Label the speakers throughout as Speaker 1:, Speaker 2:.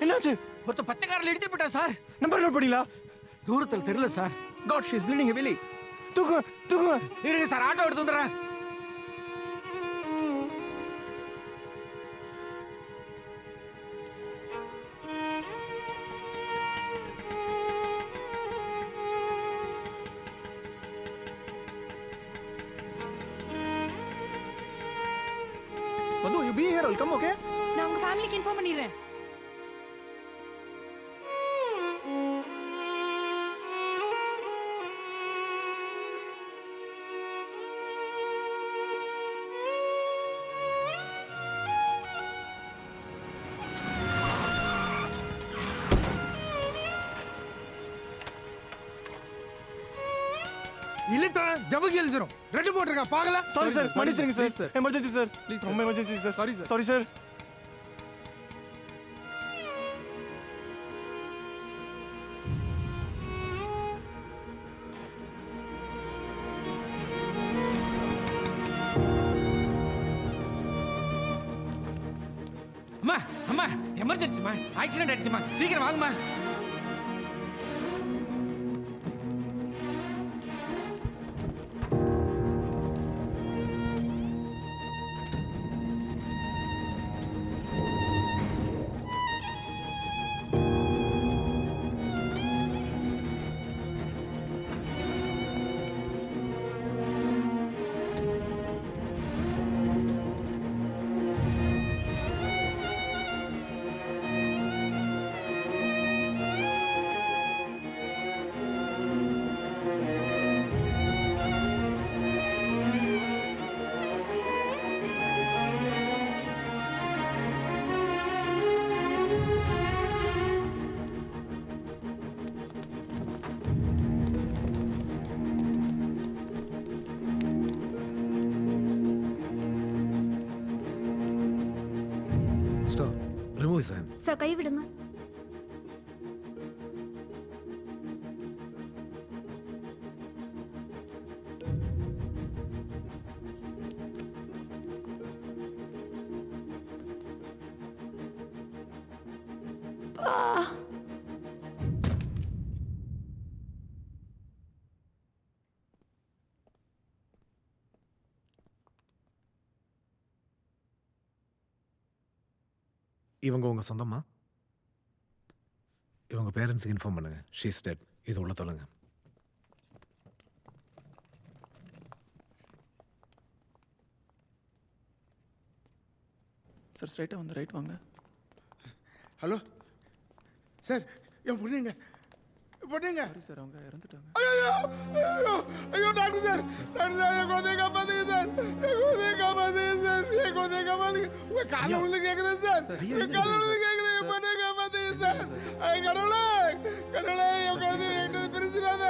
Speaker 1: என்னாச்சு?
Speaker 2: ஒருத்த பச்சை காரில் இடிச்சு போட்டா சார்.
Speaker 1: நம்பர் நோட் பண்ணீங்களா?
Speaker 2: தூரத்தில் தெரியல sir.
Speaker 1: God, she is bleeding heavily. தூக்கு.
Speaker 2: இருங்க சார், ஆட்டோ எடுத்து வந்துடுறேன்.
Speaker 1: Madhu, you be here, I'll come, okay?
Speaker 3: நான் உங்க ஃபேமிலிக்கு இன்ஃபார்ம் பண்ணிடுறேன்.
Speaker 4: இல்லட்டா ஜவகி எழுதுறோம். ரெட் போட்டுருங்க பாக்கல.
Speaker 1: சாரி சார், மன்னிச்சிடுங்க சார். Emergency sir. ப்ளீஸ். ரொம்ப எமர்ஜென்சி சார். Sorry sir.
Speaker 2: அம்மா எமர்ஜென்சிமா, ஆக்சிடென்ட் ஆயிடுச்சுமா, சீக்கிரம் வாங்கம்மா.
Speaker 4: Remove sir.
Speaker 3: சார் கை விடுங்க.
Speaker 4: இவங்க உங்க சொந்தமா? இவங்க பேரண்ட்ஸுக்கு இன்ஃபார்ம் பண்ணுங்க. She is dead. இது உள்ள தொலைங்க.
Speaker 1: சார் ஸ்ட்ரைட்டாக வந்து ரைட் வாங்க.
Speaker 5: ஹலோ சார், என் பொண்ணுங்க.
Speaker 1: சாரி சார், அவங்க இறந்துட்டாங்க.
Speaker 5: ஐயோ டாக்டர் சார், என் குழந்தைய காப்பாத்துங்க சார். உங்க காலை விழுந்து கேட்குறேன் சார். உங்க காலை விழுந்து கேட்குறேன். என் பொண்ணைய காப்பாத்துங்க சார். கடவுளே, என் குழந்தைய என்கிட்ட பிரிச்சிடாத.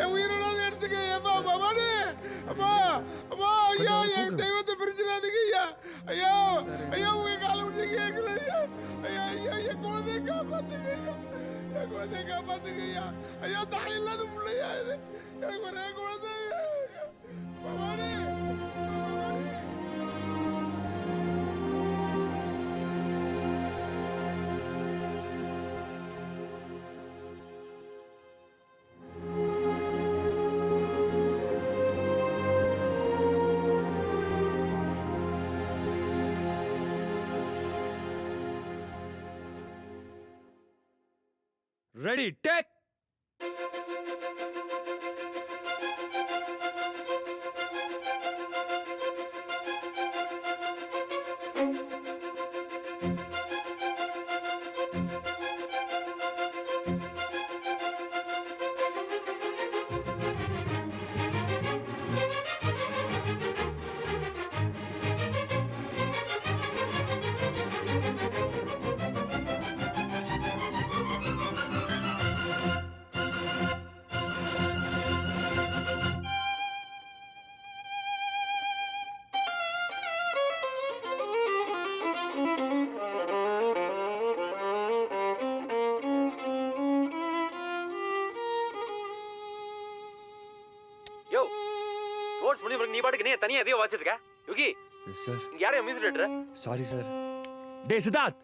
Speaker 5: என் உயிரோட எடுத்துக்க. ஏப்பா பவானி, அப்பா ஐயா, என் தெய்வத்தை பிரிச்சிடாதீங்க ஐயா. உங்க காலை விழுந்து கேட்குறேன் ஐயா. என் குழந்தைய காப்பாத்துங்க ஐயா. என் குழந்தைய காப்பாத்துங்க ஐயா. தாய் இல்லாத பிள்ளையா இது. எனக்கு ஒரே குழந்தை. பவானி.
Speaker 2: Ready take.
Speaker 6: நீ பாட்டுக்கு நீ தனியா எதையோ வாச்சிட்டு இருக்க. யுகி
Speaker 7: சார்,
Speaker 6: இங்க யாரையும் மியூசிக் டைரக்டர்?
Speaker 7: Sorry sir.
Speaker 1: டேய் சித்தார்த்,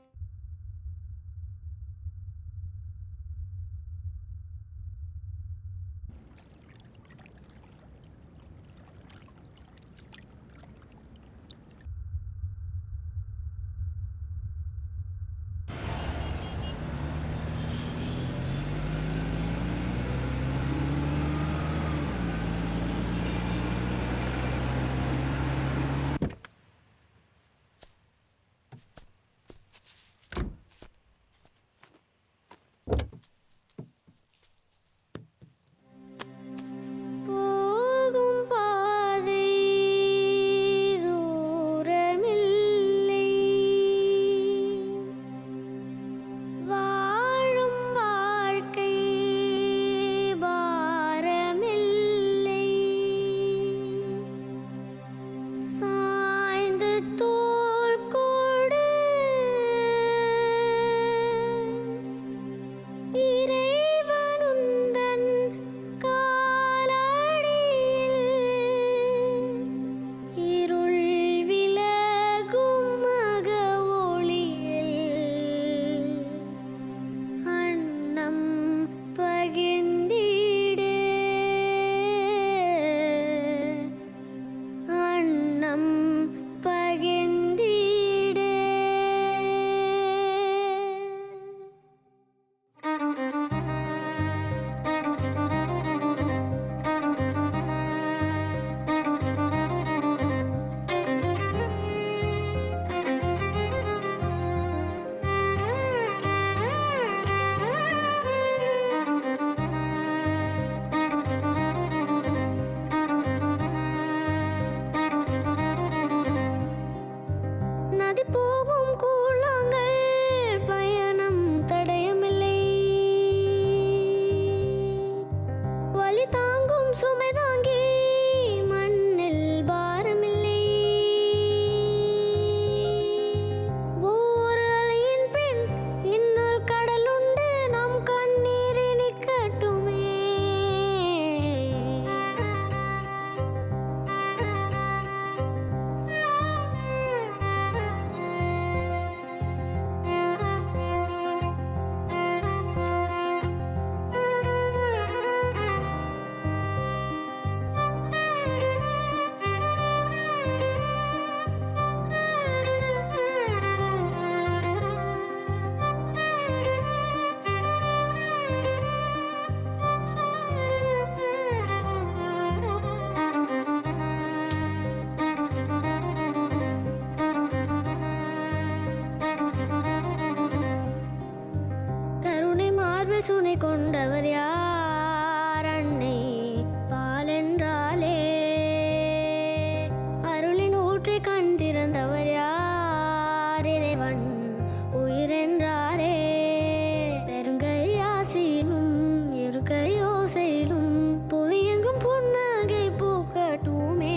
Speaker 7: மார்பில் சுனை கொண்டவர் யார் அன்னை பாலென்றாலே அருளின் ஊற்றி கண் திறந்தவர் யார் இறைவன் உயிரென்றாரே பெருங்கை ஆசையிலும் இருக்கை யோசையிலும் புவியெங்கும் புன்னகை பூக்கட்டுமே.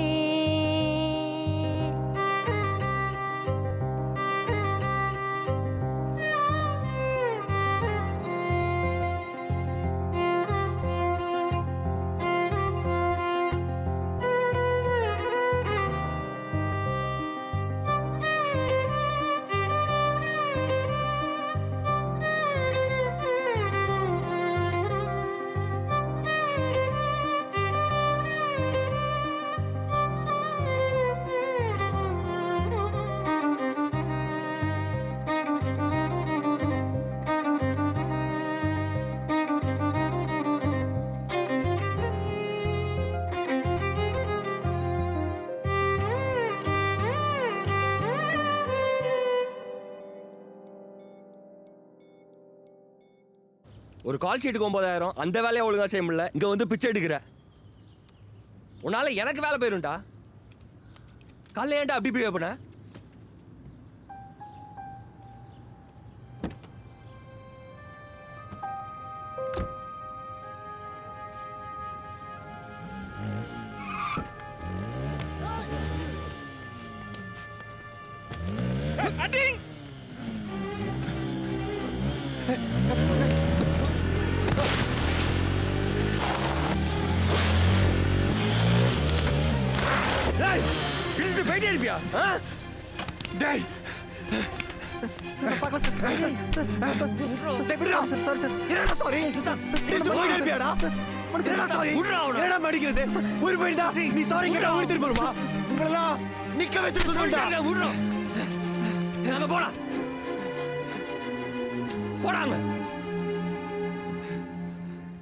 Speaker 8: ஒரு கால் ஷீட்டுக்கு 9,000, அந்த வேலையை ஒழுங்கா செய்ய முடியல, இங்க வந்து பிச்சை எடுக்கிற. உன்னால எனக்கு வேலை போயிரும்டா. காலைல ஏன்டா அப்படி போய் பண்ண? இடிச்சு போயிட்டே இருப்பியா?
Speaker 1: டேய்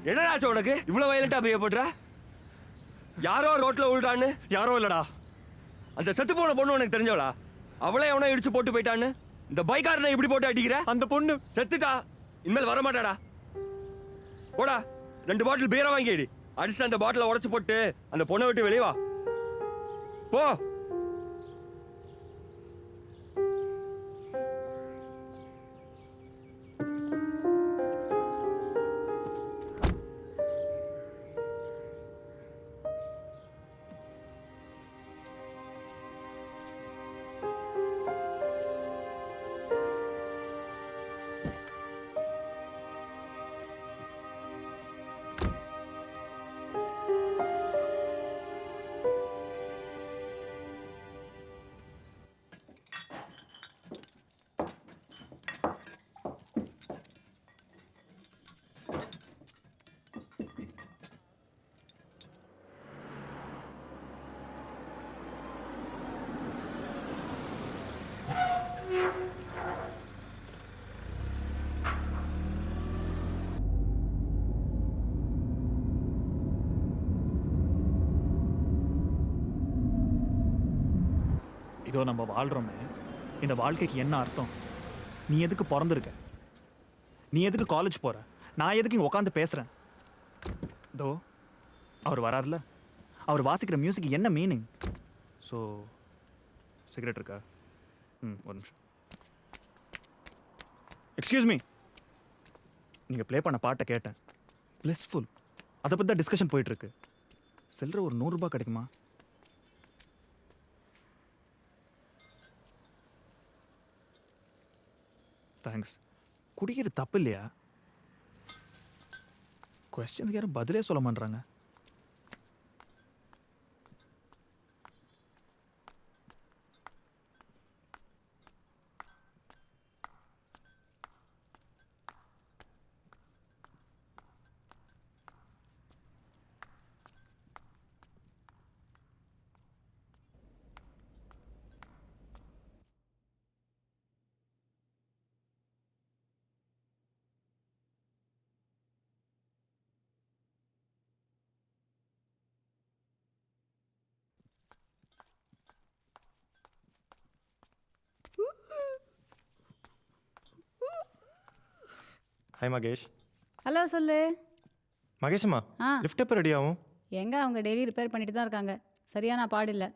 Speaker 8: என்னடாச்சு உனக்கு இவ்வளவு வயலண்டா பிஹேவ் பண்ற? யாரோ ரோட்ல விழுறான்னு?
Speaker 1: யாரோ இல்லடா,
Speaker 8: அந்த செத்து போன பொண்ணு உனக்கு தெரிஞ்சவளா? அவளே எவனோ இடிச்சு போட்டு போயிட்டான்னு இந்த பைக்காரனை இப்படி போட்டு அடிக்கிற?
Speaker 1: அந்த பொண்ணு
Speaker 8: செத்துட்டா, இனிமேல் வர மாட்டாடா. போடா, 2 பாட்டில் பீரை வாங்கி அடி. அடிச்சுட்டு அந்த பாட்டில உடைச்சு போட்டு அந்த பொண்ணை விட்டு வெளியே வா. போ.
Speaker 1: இதோ நம்ம வாழ்றோமே, இந்த வாழ்க்கைக்கு என்ன அர்த்தம்? நீ எதுக்கு பிறந்திருக்க? நீ எதுக்கு காலேஜ் போற? நான் எதுக்கு இங்க உட்காந்து பேசுறேன்? இதோ அவர் வராருல, அவர் வாசிக்கிற மியூசிக் என்ன மீனிங்? ஸோ சிகரெட் இருக்கா? ஒரு நிமிஷம். எக்ஸ்கியூஸ் மீ, நீங்க ப்ளே பண்ண பாட்டை கேட்டேன், பிளஸ்ஃபுல். அதை பற்றி தான் டிஸ்கஷன் போயிட்டு இருக்கு. சில்லற ஒரு 100 ரூபாய் கிடைக்குமா? தேங்க்ஸ். குடிக்கிறது தப்பு இல்லையா? கொஸ்டின்ஸ்க்கு யாரும் பதிலே சொல்ல மாட்டாங்க.
Speaker 9: Hi Magesh. ஹலோ சொல்லு.
Speaker 10: மகேஷம்மா
Speaker 9: ஆ
Speaker 10: லிஃப்ட் எப்போ ரெடி ஆகும்?
Speaker 9: எங்கே அவங்க டெய்லி ரிப்பேர் பண்ணிட்டு தான் இருக்காங்க. சரியான பாடில்லை.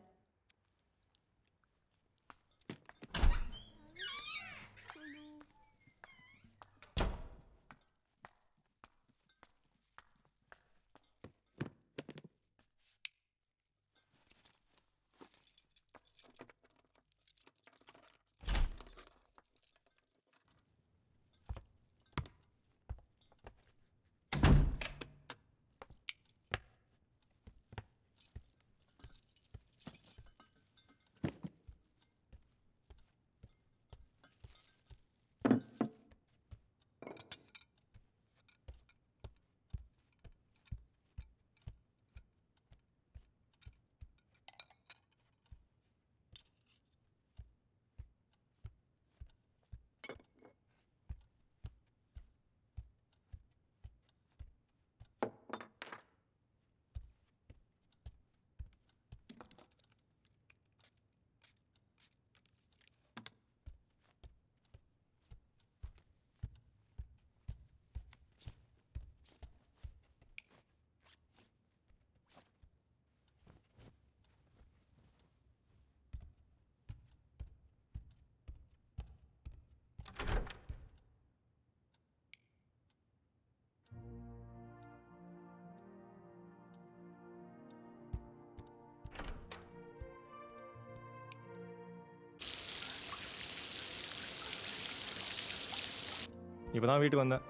Speaker 10: இப்போ தான் வீட்டுக்கு வந்தேன்.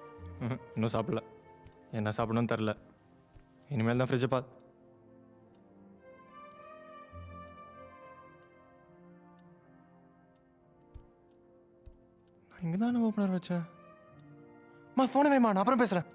Speaker 10: இன்னும் சாப்பிடல. என்ன சாப்பிடணும்னு தெரில. இனிமேல் தான் ஃப்ரிட்ஜை நான் இங்கே தானே ஓப்பனர் வச்சேன். ஃபோனை வைமா, நான் அப்புறம் பேசுகிறேன்.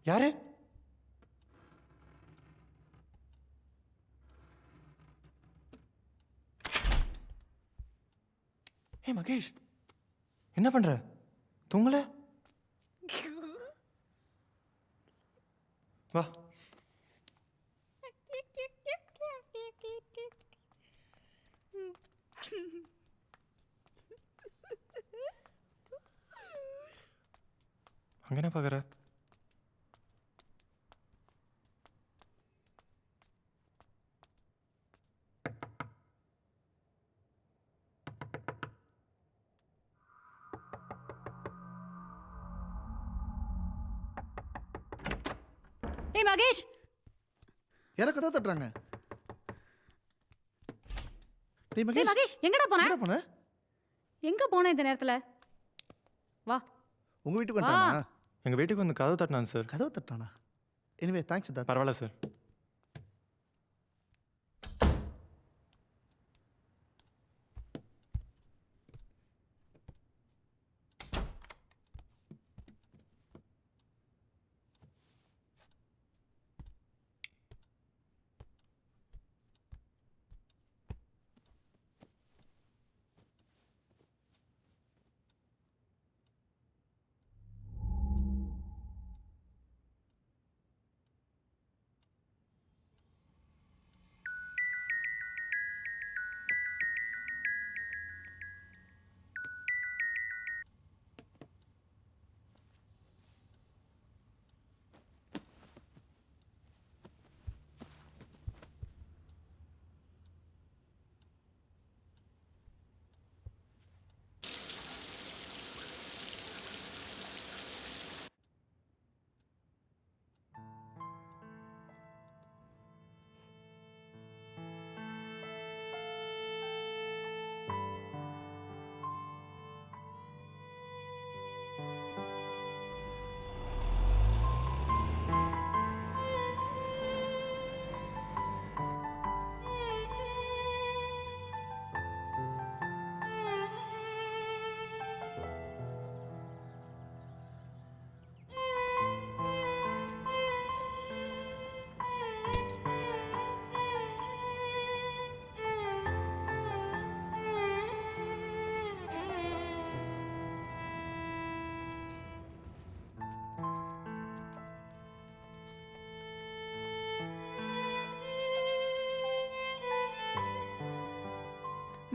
Speaker 10: யாரு? மகேஷ், என்ன பண்ற? தூங்கல? வா. அங்க என்ன பாக்குற?
Speaker 9: ஏய் மகேஷ்,
Speaker 5: யார கதவு தட்டுறாங்க?
Speaker 9: டேய் மகேஷ், எங்கடா போன?
Speaker 5: எங்க போன?
Speaker 9: எங்க போன இந்த நேரத்துல? வா.
Speaker 5: உங்க வீட்டுக்கு வந்தானா?
Speaker 10: எங்க வீட்டுக்கு வந்து கதவு தட்டினான் சார்.
Speaker 5: கதவு தட்டானா? Anyway thanks Siddharth.
Speaker 10: பரவாயில்ல சார்.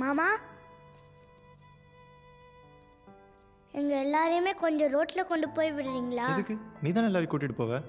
Speaker 7: மாமா எங்க எல்லாரையுமே கொஞ்சம் ரோட்ல கொண்டு போய் விடுறீங்களா?
Speaker 10: எதுக்கு? நீ தானே எல்லாரையும் கூட்டிட்டு போவ.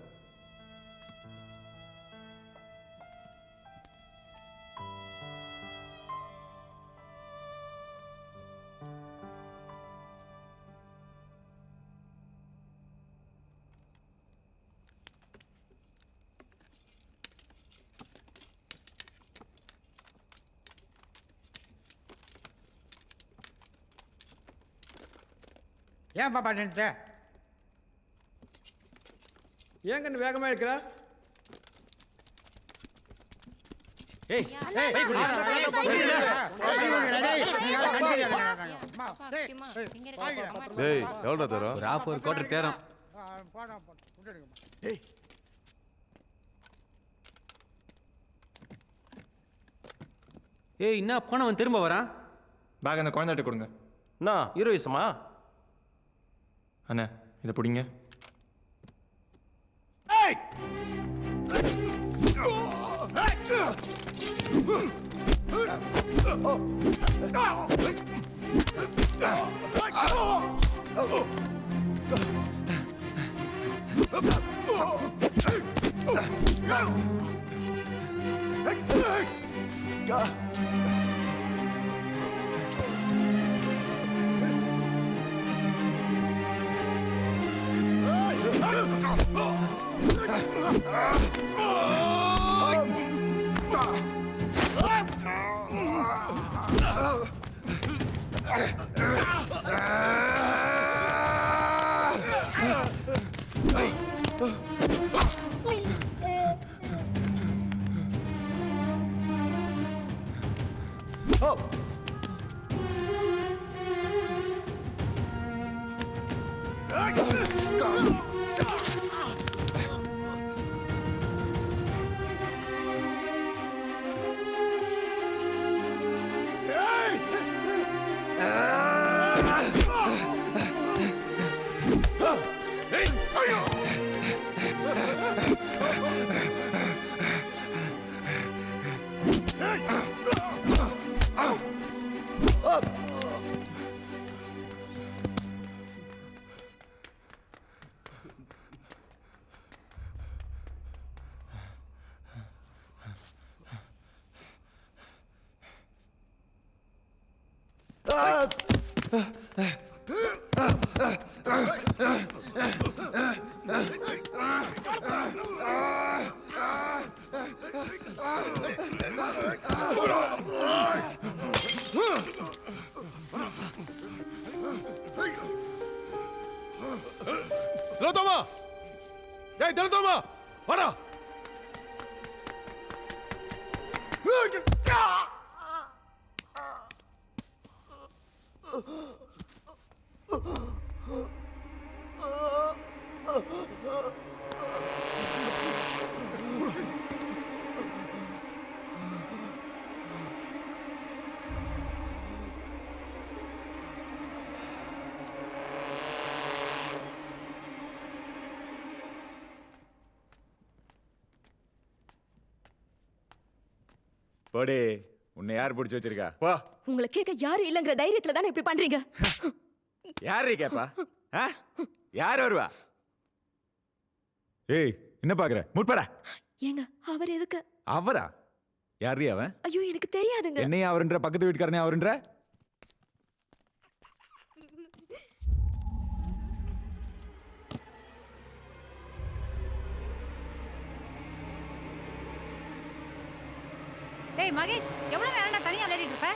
Speaker 5: ஏன் பாப்பா நின்றுட்ட?
Speaker 8: ஏன் கண்ணு வேகமா இருக்கிற? ஏய்
Speaker 11: டேய் எவ்வளோ தரோம்?
Speaker 8: ஒரு half ஒரு குவார்டர் தேரம்.
Speaker 2: ஏய் என்ன போனவன் திரும்ப வரான்?
Speaker 10: பேக் அந்த குழந்தைகிட்ட கொடுங்க.
Speaker 2: என்ன ஹீரோயிசமா?
Speaker 10: அண்ணே இதை பிடிங்க.
Speaker 11: திலோத்தமா, டேய் திலோத்தமா, வாடா. போடி, உன்னை யார் பிடிச்சி வச்சிருக்கா? போ.
Speaker 3: உங்களை கேட்க யாரும் இல்லங்கிற தைரியத்துல தானே இப்படி பண்றீங்க?
Speaker 11: யாரு கேப்பா? யார் வருவா? ஏய், என்ன பாக்குற? முட்படா.
Speaker 3: ஏங்க அவர் எதுக்கு?
Speaker 11: அவரா? யாரு அவன்?
Speaker 3: ஐயோ எனக்கு தெரியாதுங்க.
Speaker 11: என்னையா அவருன்ற? பக்கத்து வீட்டுக்காரனே அவருன்ற?
Speaker 9: டேய் மகேஷ், எவ்வளவு நேரம்டா தனியா விளையாடிட்டு இருப்ப?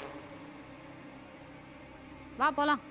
Speaker 9: வா போலாம்.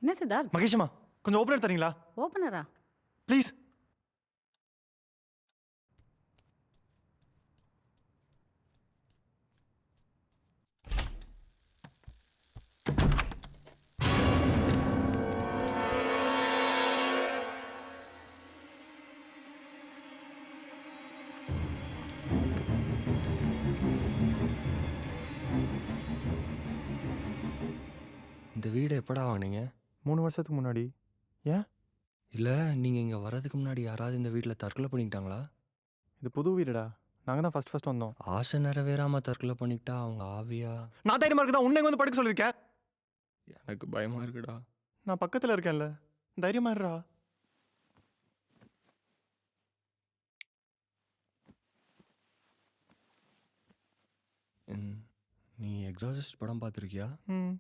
Speaker 9: என்ன சித்தார்த்?
Speaker 10: மகேஷம்மா கொஞ்சம் ஓப்பனர் தரீங்களா
Speaker 9: ஓப்பனரா?
Speaker 10: ப்ளீஸ்?
Speaker 8: இந்த வீடு எப்படா வாங்கினீங்க?
Speaker 10: 3 வருஷத்துக்கு முன்னாடி. ஏன்?
Speaker 8: இல்லை நீங்கள் இங்கே வர்றதுக்கு முன்னாடி யாராவது இந்த வீட்டில் தற்கொலை பண்ணிக்கிட்டாங்களா?
Speaker 10: இது புது வீடுடா. நாங்கள் தான் ஃபர்ஸ்ட் வந்தோம்.
Speaker 8: ஆசை நிறைவேறாமல் தற்கொலை பண்ணிக்கிட்டா அவங்க ஆவியா?
Speaker 10: நான் தைரியமாக இருக்கு தான் உன்னை வந்து படுக்க சொல்லியிருக்கேன்.
Speaker 8: எனக்கு பயமாக இருக்குடா.
Speaker 10: நான் பக்கத்தில் இருக்கேன்ல, தைரியமா இருடா.
Speaker 8: நீ எக்ஸாசிஸ்ட் படம் பார்த்துருக்கியா?
Speaker 10: ம்.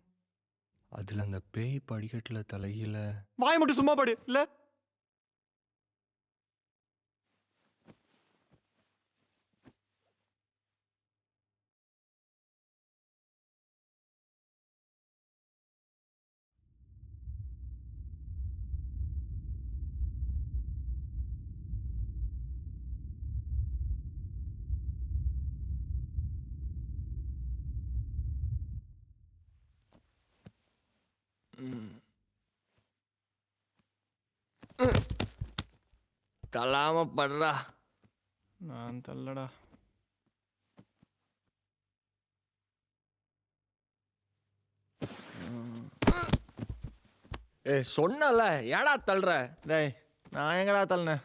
Speaker 8: அதில் அந்த பேய் படிக்கட்டில் தலையில
Speaker 10: வாய் மட்டும் சும்மா படு இல்லை.
Speaker 8: தள்ளாம படுறா.
Speaker 10: நான் தள்ளடா.
Speaker 8: சொன்னல ஏடா தள்ளுற?
Speaker 10: டேய் நான் எங்கடா தள்ளனேன்?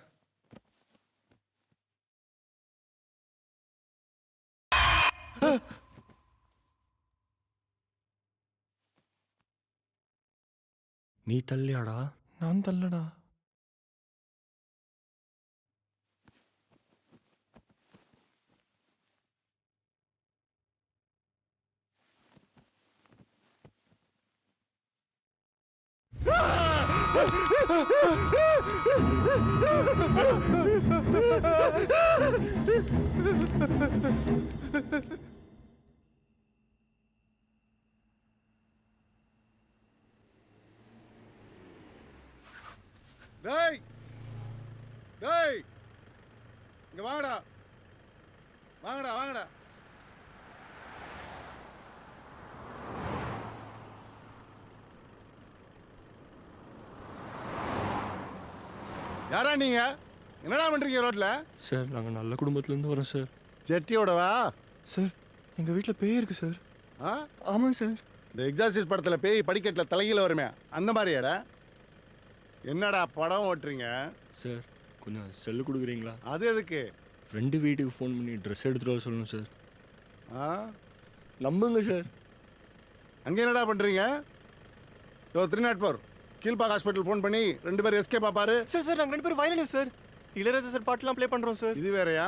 Speaker 8: நீ தள்ளியாடா?
Speaker 10: நான் தள்ளடா.
Speaker 5: டேய் டேய் இங்க வாங்கடா வாங்கடா வாங்கடா. யாரா நீங்க? என்னடா பண்றீங்க ரோட்ல?
Speaker 8: சார் நாங்கள் நல்ல குடும்பத்துலேருந்து வரோம் சார்.
Speaker 5: செட்டியோடவா?
Speaker 10: சார் எங்கள் வீட்டில் பேய் இருக்கு சார்.
Speaker 5: ஆ
Speaker 8: ஆமாம் சார்.
Speaker 5: இந்த எக்ஸாசிஸ் படத்தில் பேய் படிக்கட்டில் தலைகீழ வருமே அந்த மாதிரியாடா? என்னடா படம் ஓட்டுறீங்க?
Speaker 8: சார் கொஞ்சம் செல்லு கொடுக்குறீங்களா?
Speaker 5: அது எதுக்கு?
Speaker 8: ஃப்ரெண்டு வீட்டுக்கு ஃபோன் பண்ணி ட்ரெஸ் எடுத்துகிட்டு வர சொல்லணும் சார்.
Speaker 5: ஆ
Speaker 8: நம்புங்க சார்.
Speaker 5: அங்கே என்னடா பண்ணுறீங்க? 304 கீழ்பாக் ஹாஸ்பிட்டல் ஃபோன் பண்ணி 2 பேர் எஸ்கே பாப்பாரு.
Speaker 10: சார் சார் நாங்கள் 2 பேரும் வயலினிஸ்ட் சார். இளையராஜா சார் பாட்டுலாம் ப்ளே பண்ணுறோம் சார்.
Speaker 5: இது வேறயா?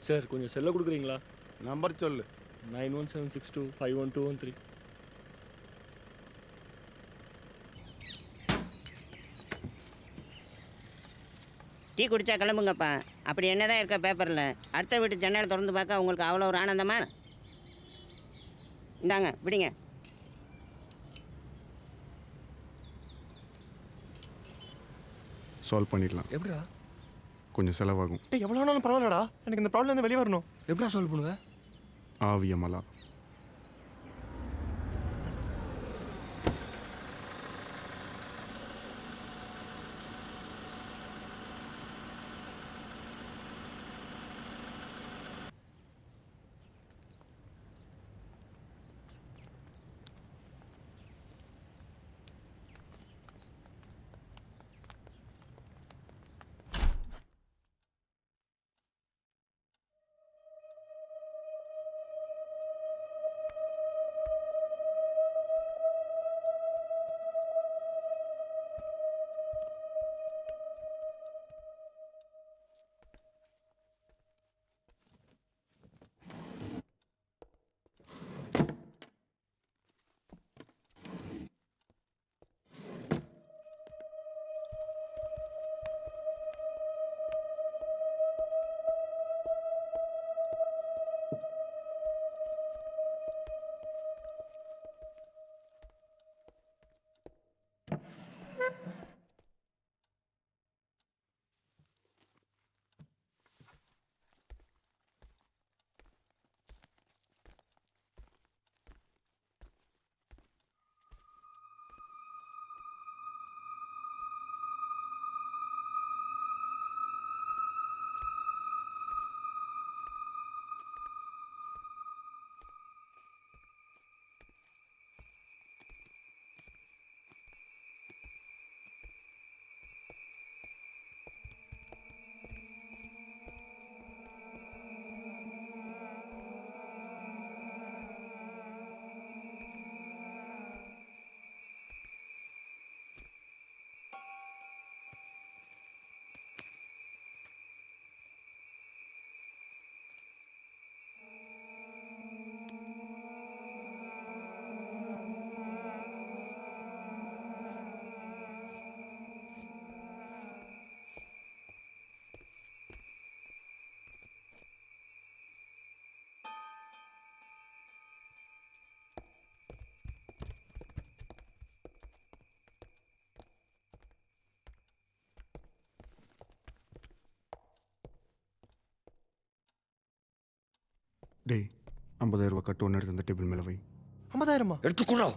Speaker 8: சார் கொஞ்சம் செல்ல கொடுக்குறீங்களா?
Speaker 5: நம்பர் சொல்லு.
Speaker 8: 9176251213.
Speaker 12: டீ குடிச்சா கிளம்புங்கப்பா. அப்படி என்னதான் இருக்க பேப்பரில்? அடுத்த வீட்டு ஜன்னலை திறந்து பார்க்க உங்களுக்கு அவ்வளோ ஒரு ஆனந்தமா? இந்தாங்க விடுங்க.
Speaker 5: சால்வ் பண்ணிடலாம்.
Speaker 8: எப்படிடா?
Speaker 5: கொஞ்சம் செலவாகும்.
Speaker 10: டேய் எவ்வளோ நாளும் பரவாயில்லடா, எனக்கு இந்த ப்ராப்ளம் வெளியே வரணும்.
Speaker 8: எப்படா சால்வ் பண்ணுவேன்?
Speaker 5: ஆவியமலா. 50,000 ரூபாய் கட்டு ஒன்று எடுத்து அந்த டேபிள் மேலே வை.
Speaker 10: 50,000
Speaker 8: எடுத்துக்கூடா.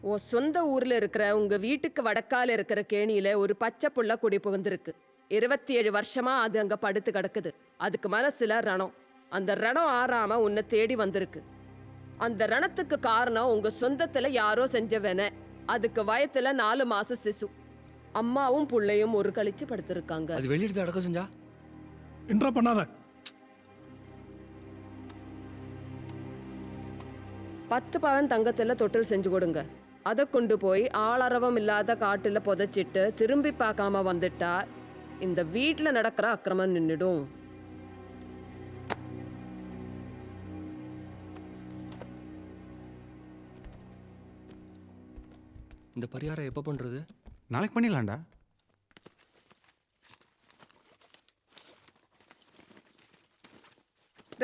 Speaker 13: உன் சொந்த ஊர்ல இருக்கிற உங்க வீட்டுக்கு வடக்கால இருக்கிற கேணியில ஒரு பச்சை புள்ள குடி புகுந்திருக்கு. 27 வருஷமா அது அங்க படுத்து கிடக்குது. அதுக்கு மனசுல ரணம். அந்த ரணம் ஆறாம உன்னை தேடி வந்திருக்கு. அந்த ரணத்துக்கு காரணம் உங்க சொந்தத்துல யாரோ செஞ்சவன. அதுக்கு வயத்துல 4 மாச சிசு. அம்மாவும் புள்ளையும் ஒரு கழிச்சு படுத்திருக்காங்க.
Speaker 8: அது வெளியிட்டு அடக்கம் செஞ்சா
Speaker 5: இன்ட்ரா பண்ணாத.
Speaker 13: 10 பவன் தங்கத்துல தொட்டில் செஞ்சு கொடுங்க. அதை கொண்டு போய் ஆளரவம் இல்லாத காட்டுல புதைச்சிட்டு திரும்பி பார்க்காம வந்துட்டா இந்த வீட்டுல நடக்கிற அக்கிரமம் நின்னுடும்.
Speaker 8: இந்த பரிகாரம் எப்ப பண்றது?
Speaker 5: நாளைக்கு பண்ணிடலாம்டா.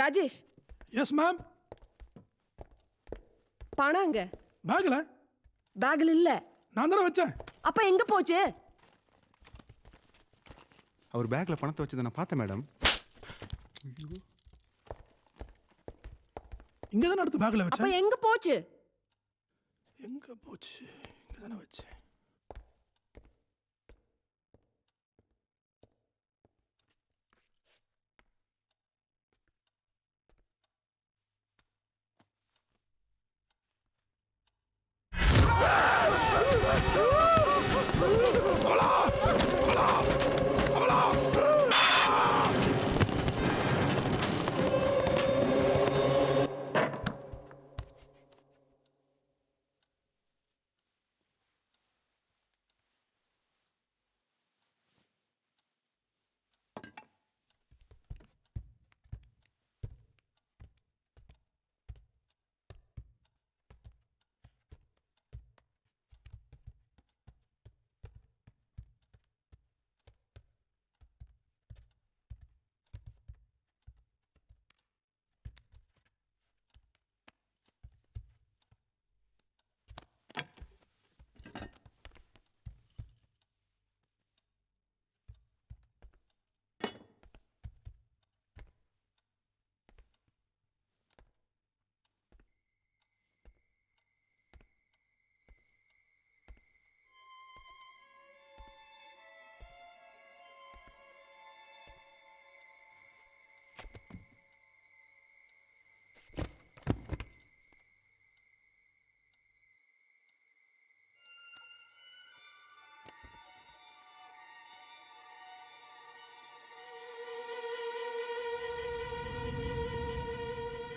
Speaker 13: ராஜேஷ்.
Speaker 5: Yes ma'am.
Speaker 13: பணங்க
Speaker 5: பேக்ல.
Speaker 13: பேக்ல இல்ல.
Speaker 5: நான் தானே வச்சேன்.
Speaker 13: அப்ப எங்க போச்சு?
Speaker 5: அவர் பேக்ல பணத்தை வச்சதை நான் பார்த்தேன் மேடம். இங்க தானே அடுத்து பேக்ல வச்சேன்.
Speaker 13: அப்ப எங்க போச்சு?
Speaker 5: எங்க போச்சு? இங்க தானே வச்சேன்.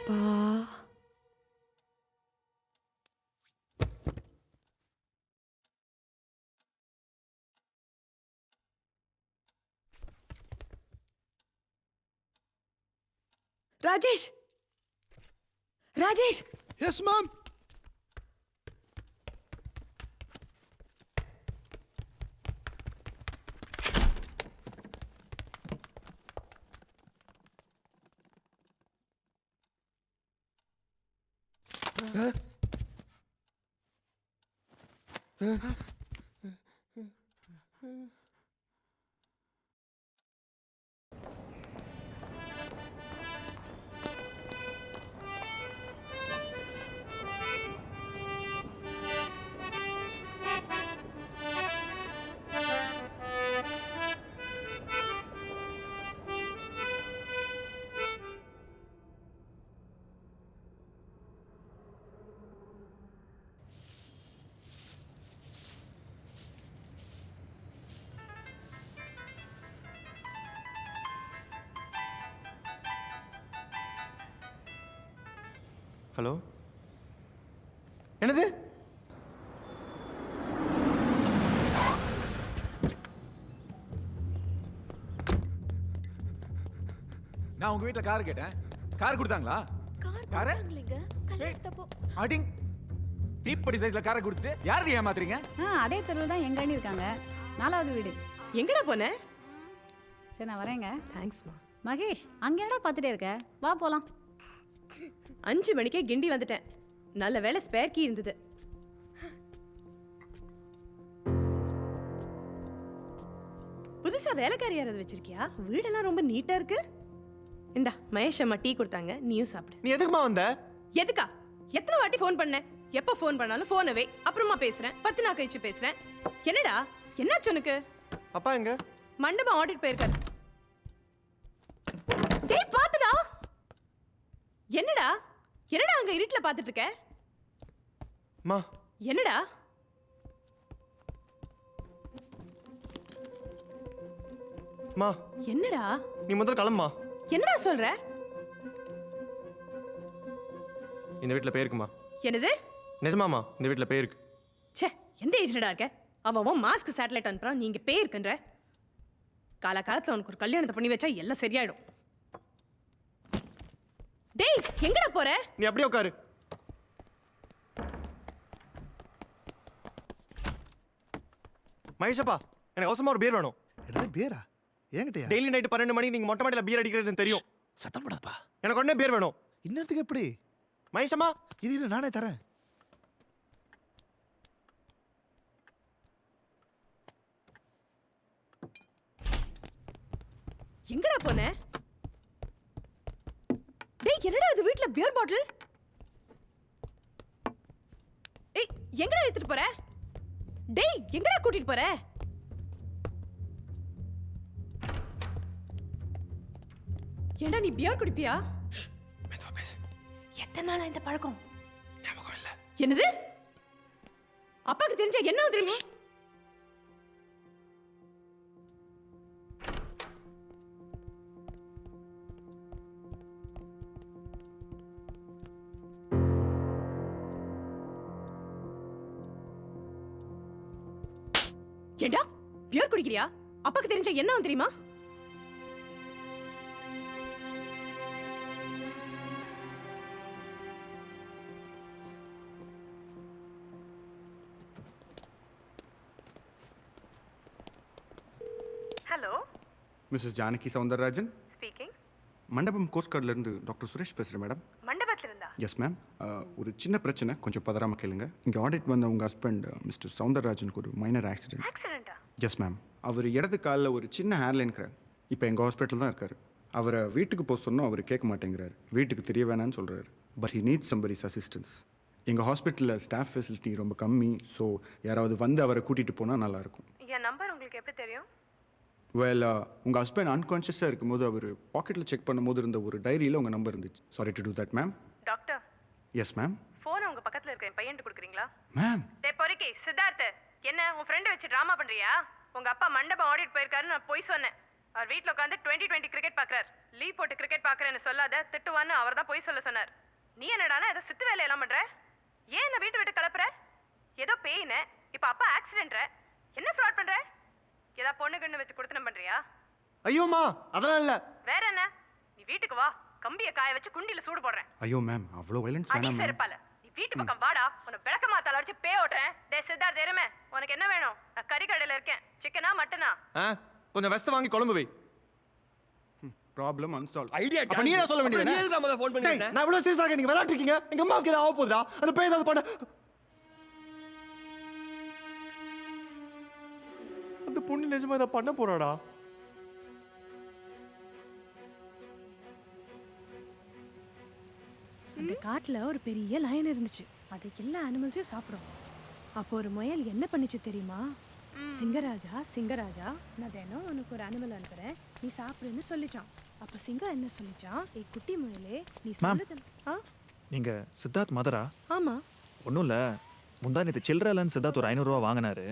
Speaker 13: அப்பா Rajesh Rajesh
Speaker 5: yes ma'am.
Speaker 10: Hello என்னது?
Speaker 11: நான் உங்க வீட்ல கார் கேட்டேன். கார் கொடுத்தாங்களா? கார்
Speaker 3: வாங்கலங்க. கல்யாணத்தப்போ
Speaker 11: அடிங் தீப்படி சைஸ்ல காரை கொடுத்துட்டு யாரை ஏமாத்துறீங்க?
Speaker 9: அதே தெருவில் தான் எங்க அண்ணி இருக்காங்க. 4வது வீடு.
Speaker 13: எங்கடா போன?
Speaker 9: சரி நான் வரேங்க.
Speaker 13: தேங்க்ஸ்மா.
Speaker 9: மகேஷ் அங்க என்னடா பார்த்துட்டே இருக்க? வா போலாம்.
Speaker 13: 5 மணிக்கே கிண்டி வந்துட்டேன். நல்ல வேளை ஸ்பேர் கீ இருந்தது. புதுசா வேலைக்காரி யாராவது வச்சிருக்கியா? வீடெல்லாம் ரொம்ப நீட்டா இருக்கு. இந்தா மகேஷ் அம்மா டீ கொடுத்தாங்க, நீயும் சாப்பிடு.
Speaker 10: நீ எதுக்குமா வந்த?
Speaker 13: எதுக்கா? எத்தனை வாட்டி ஃபோன் பண்ண? எப்ப ஃபோன் பண்ணாலும் ஃபோனவே அப்புறமா பேசுறேன், 10 நாள் கழிச்சு பேசுறேன். என்னடா என்னாச்சு உனக்கு?
Speaker 10: அப்பா எங்க?
Speaker 13: மண்டபம் ஆடிட் போயிருக்காரு. டேய் பாத்துடா. என்னடா என்னடா அங்க இருட்டுல பாத்துட்டு இருக்க?
Speaker 10: மா
Speaker 13: என்னடா?
Speaker 10: மா
Speaker 13: என்னடா?
Speaker 10: நீ முதல்ல கிளம்புமா.
Speaker 13: என்னடா சொல்ற?
Speaker 10: இந்த வீட்டில் பேருக்குமா?
Speaker 13: என்னது?
Speaker 10: நிஜமாமா இந்த வீட்டில் பேருக்கு.
Speaker 13: ச்சே, எந்த ஏஜ்லடா இருக்க? அவன் மாஸ்க் சேட்டலைட் அனுப்புறான், நீங்க பேருக்குன்ற. காலகாலத்துல உனக்கு ஒரு கல்யாணத்தை பண்ணி வச்சா எல்லாம் சரியாயிடும். டேய் எங்கடா போற?
Speaker 10: நீ அப்படியே உட்காரு. மகேஷப்பா எனக்கு அவசரமா ஒரு பீர் வேணும்.
Speaker 4: என்ன பேரா? ஏங்கிட்டயா?
Speaker 10: டெய்லி நைட்டு 12 மணிக்கு நீங்க மொட்டை மாடியில் பீர் அடிக்கிறதுன்னு தெரியும்.
Speaker 4: சத்தம் போடாதப்பா.
Speaker 10: எனக்கு உடனே பீர் வேணும்.
Speaker 4: இன்னத்துக்கு எப்படி?
Speaker 10: மகேஷம்மா
Speaker 4: இது நானே தரேன்.
Speaker 13: எங்கடா போன? டேய் என்னடா இது வீட்ல பியர் பாட்டில்? ஏய் எங்கடா எடுத்துட்டு போற? டேய் எங்கடா கூட்டிட்டு போற? ஏண்டா நீ பியர் குடிப்பியா?
Speaker 4: மெதுவா பேசு.
Speaker 13: எத்தனை நாளா இந்த பழக்கம்?
Speaker 4: ஞாபகம் இல்ல.
Speaker 13: என்னது? அப்பாக்கு தெரிஞ்சா என்ன தெரியுமா? ஏண்டா பியர் குடிக்கிறியா? அப்பாக்கு தெரிஞ்சா என்ன தெரியுமா? Hello
Speaker 5: mrs Janaki Soundararajan
Speaker 13: speaking.
Speaker 5: Mandapam coast கார்ட்லேருந்து டாக்டர் சுரேஷ் பேசுகிறேன் மேடம்.
Speaker 13: மண்டபத்துல இருந்தா?
Speaker 5: Yes ma'am. ஒரு சின்ன பிரச்சனை, கொஞ்சம் பதறாமல் கேளுங்க. இங்கே ஆடிட் வந்த உங்கள் ஹஸ்பண்ட் மிஸ்டர் சவுந்தரராஜனுக்கு ஒரு மைனர் ஆக்சிடென்ட்.
Speaker 13: ஆக்சிடென்ட்டா?
Speaker 5: Yes ma'am. அவர் இடது காலில் ஒரு சின்ன ஹேர்லைன் கிராக். இப்போ எங்கள் ஹாஸ்பிட்டல் தான் இருக்கார். அவரை வீட்டுக்கு போக சொன்னோம், அவர் கேட்க மாட்டேங்கிறார். வீட்டுக்கு தெரிய வேணான்னு சொல்கிறாரு. But he needs somebody's assistance. எங்கள் ஹாஸ்பிட்டலில் ஸ்டாஃப் ஃபெசிலிட்டி ரொம்ப கம்மி. ஸோ யாராவது வந்து அவரை கூட்டிகிட்டு போனால் நல்லாயிருக்கும்.
Speaker 13: என் நம்பர் உங்களுக்கு எப்படி தெரியும்?
Speaker 5: வெல், உங்கள் ஹஸ்பண்ட் அன்கான்ஷியஸாக இருக்கும்போது அவர் பாக்கெட்டில் செக் பண்ணும்போது இருந்த ஒரு டைரியில் உங்கள் நம்பர் இருந்துச்சு. Sorry to do that ma'am.
Speaker 13: Doctor.
Speaker 5: Yes ma'am.
Speaker 13: Phone உங்க பக்கத்துல இருக்க என் பையன்ட்டு கொடுக்குறீங்களா?
Speaker 5: மேம்.
Speaker 13: டேய் பொறுக்கி சித்தார்த், என்ன உன் ஃப்ரெண்ட் வச்சு ட்ராமா பண்றியா? உங்க அப்பா மண்டபம் ஆடிட் போயிருக்காரு, நான் போய் சொன்னேன். அவர் வீட்ல உட்காந்து 2020 கிரிக்கெட் பார்க்கறார். லீவ் போட்டு கிரிக்கெட் பாக்குறேன்னு சொல்லாத, திட்டுவான்னு அவர் தான் போய் சொல்ல சொன்னார். நீ என்னடானா ஏதோ சித்து வேலையெல்லாம் பண்ற? ஏன் என்ன வீட்டு விட்டு கிளப்புற? ஏதோ பெயின், இப்ப அப்பா ஆக்சிடென்ட், என்ன ஃப்ராட் பண்ற? ஏதா பொண்ணு கண்ணு வச்சு கொடுத்தனம் பண்றியா?
Speaker 10: ஐயோம்மா அதெல்லாம் இல்லை.
Speaker 13: வேற என்ன? நீ வீட்டுக்கு வா, கம்பிய காய வச்சு குண்டில சூடு போடுறேன்.
Speaker 10: ஐயோ மேம் அவ்வளோ வைலன்ஸ் வேணாம் மேம்.
Speaker 13: இருப்பால நீ வீட்டு பக்கம் வாடா, உன்னை விளக்க மாத்தால அடிச்சு பே ஓட்டுறேன். டே சித்தார்த் எருமை, உனக்கு என்ன வேணும்? நான் கறி கடையில இருக்கேன். சிக்கனா மட்டனா?
Speaker 10: கொஞ்சம் வெஸ்ட் வாங்கி குழம்பு வை. Problem unsolved.
Speaker 8: ஐடியா
Speaker 10: அப்ப நீ என்ன சொல்ல வேண்டியது?
Speaker 8: நீ எதுக்கு நம்ம ஃபோன் பண்ணிட்டே?
Speaker 10: நான் இவ்வளவு சீரியஸா நீங்க விளையாட்டு இருக்கீங்க. எங்க அம்மாவுக்கு ஏதாவது ஆக போகுதா? அந்த பேய் ஏதாவது பண்ண. அந்த பொண்ணு நிஜமா ஏதாவது பண்ண போறாடா?
Speaker 9: அந்த காட்டுல ஒரு பெரிய லயன் இருந்துச்சு. அது எல்லா அனிமல்ஸையும் சாப்பிடும். அப்போ ஒரு முயல் என்ன பண்ணிச்சு தெரியுமா? சிங்கராஜா சிங்கராஜா, நான் தினம் உனக்கு ஒரு அனிமல் அனுப்புறேன், நீ சாப்பிடுன்னு சொல்லிச்சான். அப்ப சிங்கம் என்ன சொல்லிச்சான்? ஏய் குட்டி முயலே, நீ சொல்லுது.
Speaker 1: நீங்க சித்தார்த் மதரா?
Speaker 9: ஆமா.
Speaker 1: ஒன்றும் இல்லை, முந்தா நேற்று சில்லறலன்னு சித்தார்த் ஒரு 500 ரூபா வாங்கினாரு.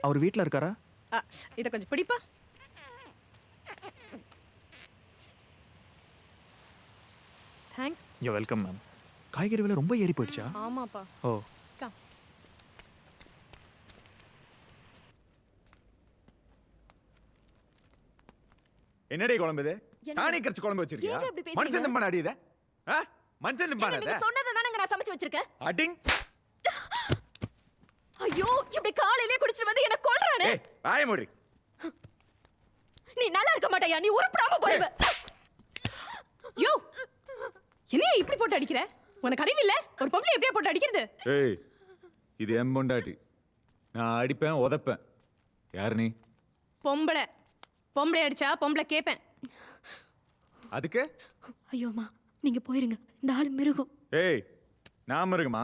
Speaker 1: அவர் வீட்டில் இருக்காரா?
Speaker 9: இதை கொஞ்சம் பிடிப்பா. தேங்க்ஸ்.
Speaker 1: யோ வெல்கம் மேம். காய்கறி விலை ரொம்ப ஏறி போயிடுச்சா?
Speaker 9: ஆமாப்பா.
Speaker 1: ஓ
Speaker 11: என்னடி குழம்பு இது? சாணி கரைச்சு குழம்பு வச்சிருக்கியா?
Speaker 3: ஏங்க இப்படி பேசுறீங்க?
Speaker 11: மனுஷன் திம்பான அடி இத? மனுஷன் திம்பான
Speaker 3: நீங்க சொன்னதை தானங்க நான் சமைச்சு வச்சிருக்கேன்.
Speaker 11: அடிங்.
Speaker 3: ஐயோ, இப்படி காலையிலே குடிச்சிட்டு வந்து என்ன கொல்றானே.
Speaker 11: ஏய் வாய மூடி.
Speaker 3: நீ நல்லா இருக்க மாட்டயா, நீ உருப்படாம போய்வ.
Speaker 9: யோ, என்னைய இப்படி போட்டு அடிக்கிற? உனக்கு அறிவு இல்ல? ஒரு பொம்பளை எப்படியா போட்டு அடிக்கிறது?
Speaker 11: ஏய் இது என் பொண்டாட்டி. நான் அடிப்பேன் உதைப்பேன். யார் நீ?
Speaker 9: பொம்பளை. பொம்பளை அடிச்சா பொம்பளை கேப்பேன்.
Speaker 11: அதுக்கு?
Speaker 3: ஐயோமா, நீங்க போயிருங்க. இந்த ஆளு மிருகம்.
Speaker 11: ஏய் நான் மிருகமா?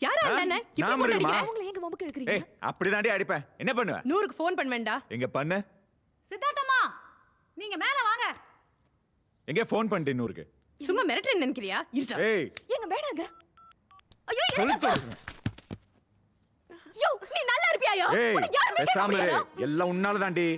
Speaker 9: யாரா அண்ணே?
Speaker 11: நான் மிருகமா?
Speaker 3: அவங்கள எங்க மொபக்கு எடுக்கறீங்க?
Speaker 11: ஏய் அப்படிதாண்டி அடிப்பேன். என்ன பண்ணுவ?
Speaker 9: 100க்கு ஃபோன் பண்ண வேண்டா.
Speaker 11: எங்க பண்ணு?
Speaker 9: சித்தார்த்தம்மா, நீங்க மேல வாங்க.
Speaker 11: எங்க ஃபோன் பண்ணிட்டு 100க்கு?
Speaker 9: சும்மா மிரட்டறேன்னு நினைக்கிறியா? இருடா.
Speaker 11: ஏய்
Speaker 3: எங்க வேணாங்க. ஐயோ
Speaker 11: சொல்லுங்க.
Speaker 3: யோ, நீ நல்லா இருப்பியாயா?
Speaker 11: ஏய்
Speaker 3: உன்னை யார் மேல
Speaker 11: பேசாம இரு.
Speaker 3: கேக்குறா?
Speaker 11: எல்லாம் உன்னால தாண்டி.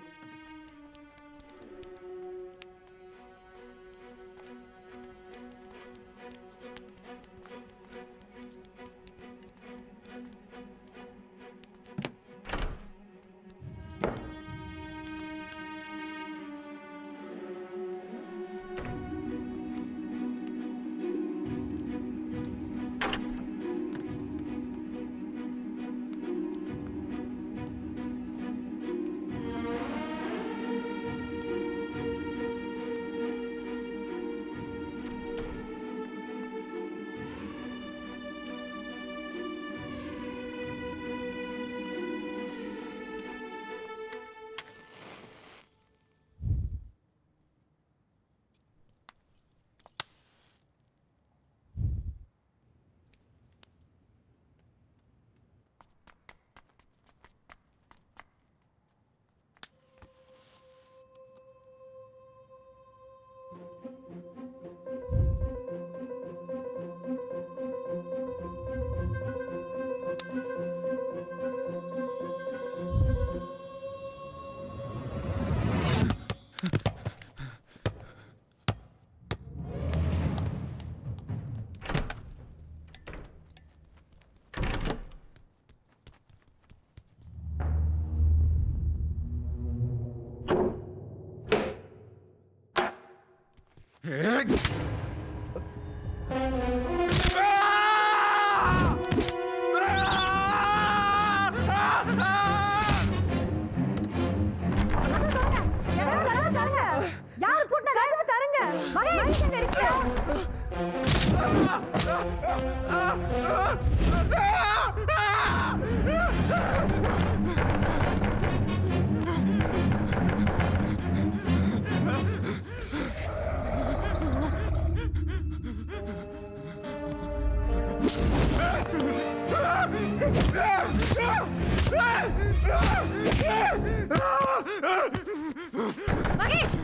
Speaker 9: மகேஷ்,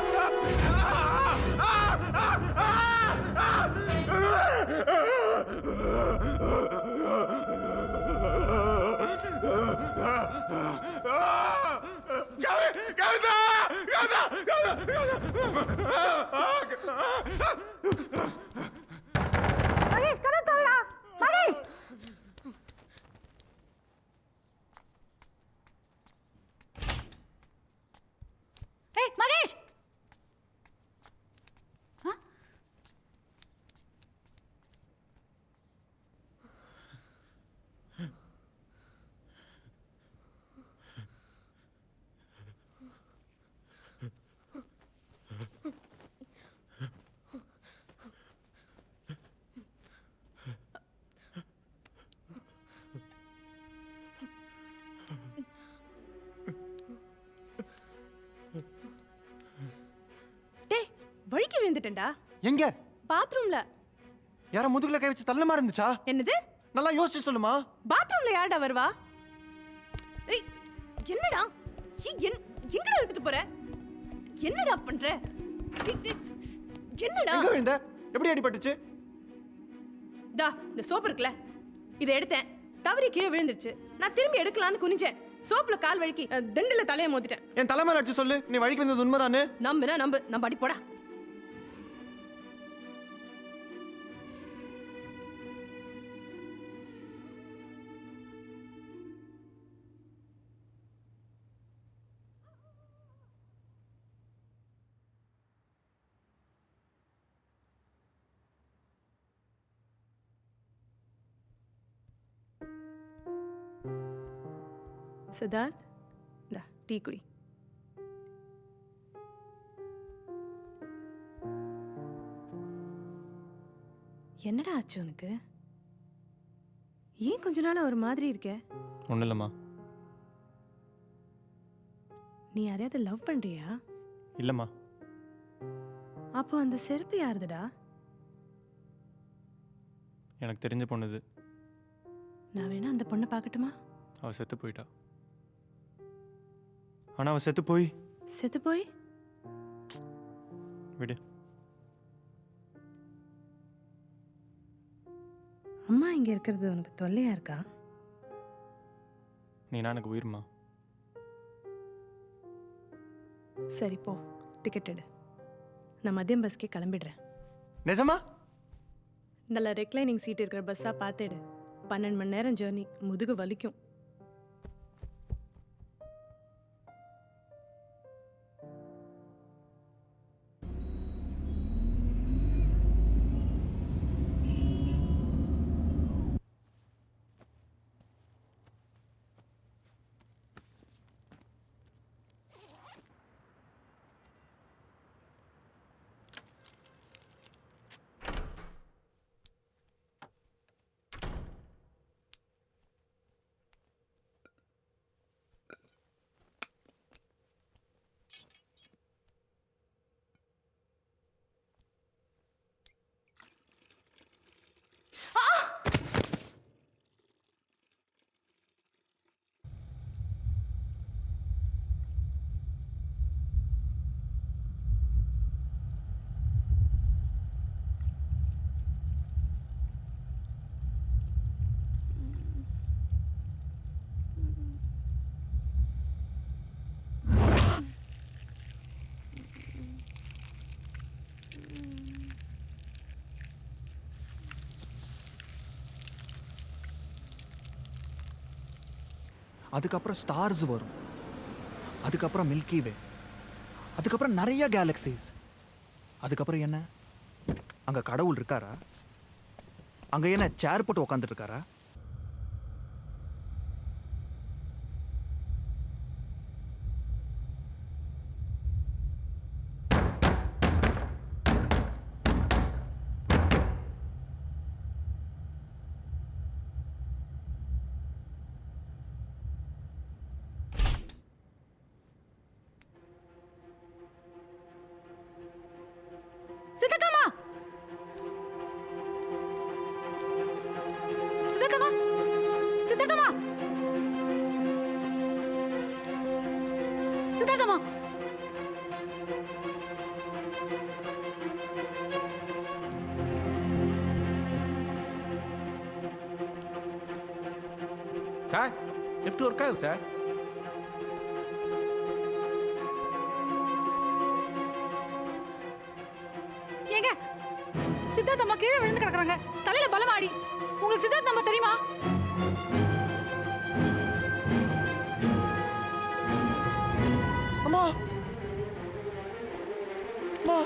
Speaker 11: Ah!
Speaker 3: ஏய் மகேஷ்
Speaker 9: டேய் வழுக்கி விழுந்துட்டேன்டா.
Speaker 10: எங்க?
Speaker 9: பாத்ரூம்ல.
Speaker 10: யார முதுகுல கை வச்சு தள்ளமா இருந்துச்சா?
Speaker 9: என்னது?
Speaker 10: நல்லா யோசிச்சு சொல்லுமா.
Speaker 9: பாத்ரூம்ல யாரடா வருவா? ஏய் என்னடா? எங்கடா எடுத்துட்டு போற? என்னடா பண்ற? என்னடா?
Speaker 10: எங்க விழுந்த? எப்படி அடிபட்டுச்சு?
Speaker 9: டா இந்த சோப்பு இருக்குல, இதை எடுத்தேன், தவறி கீழே விழுந்துருச்சு. நான் திரும்பி எடுக்கலான்னு குனிஞ்சேன், சோப்புல கால் வழுக்கி திண்டுல தலையை மோதிட்டேன்.
Speaker 10: என் தலைமையில அடிச்சு சொல்லு, நீ வழிக்கு வந்தது உண்மைதானே?
Speaker 9: நம்புனா நம்பு, நம்ம அடி போடா. சித்தார்த், இந்த டீ குடி. என்னடா ஆச்சு உனக்கு? ஏன் கொஞ்ச நாள் ஒரு மாதிரி இருக்க?
Speaker 10: ஒன்றும் இல்லைம்மா.
Speaker 9: நீ யாரையாவது லவ் பண்றியா?
Speaker 10: இல்லைம்மா.
Speaker 9: அப்போ அந்த செருப்பு யாருதுடா?
Speaker 10: எனக்கு தெரிஞ்ச பொண்ணுது.
Speaker 9: நான் வேணா அந்த பொண்ணை பார்க்கட்டுமா?
Speaker 10: அவ செத்து போயிட்டா. ஆனா அவ செத்து போய் விடு.
Speaker 9: அம்மா இங்க இருக்கிறது உனக்கு தொல்லையா இருக்கா?
Speaker 10: நீனா எனக்கு உயிர்மா.
Speaker 9: சரி போ, டிக்கெட் எடு. நான் மதியம் பஸ்க்கே கிளம்பிடுறேன்.
Speaker 10: நிஜமா?
Speaker 9: நல்ல ரெக்லைனிங் சீட் இருக்கிற பஸ்ஸா பார்த்துடு. 12 மணி நேரம் ஜேர்னி, முதுகு வலிக்கும்.
Speaker 1: அதுக்கப்புறம் ஸ்டார்ஸ் வரும், அதுக்கப்புறம் மில்கி வே, அதுக்கப்புறம் நிறைய கேலக்சிஸ். அதுக்கப்புறம் என்ன? அங்க கடவுள் இருக்காரா? அங்க என்ன சேர் போட்டு உட்காந்துட்டு இருக்காரா?
Speaker 3: Chithakamma, Chithakamma, Chithakamma, Chithakamma.
Speaker 2: Sir, lift work sir.
Speaker 3: ஏங்க சித்தார்த் அம்மா கீழே விழுந்து கிடக்குறாங்க, தலையில பலமாடி. உங்களுக்கு சித்தார்த் அம்மா தெரியுமா?
Speaker 8: அம்மா அம்மா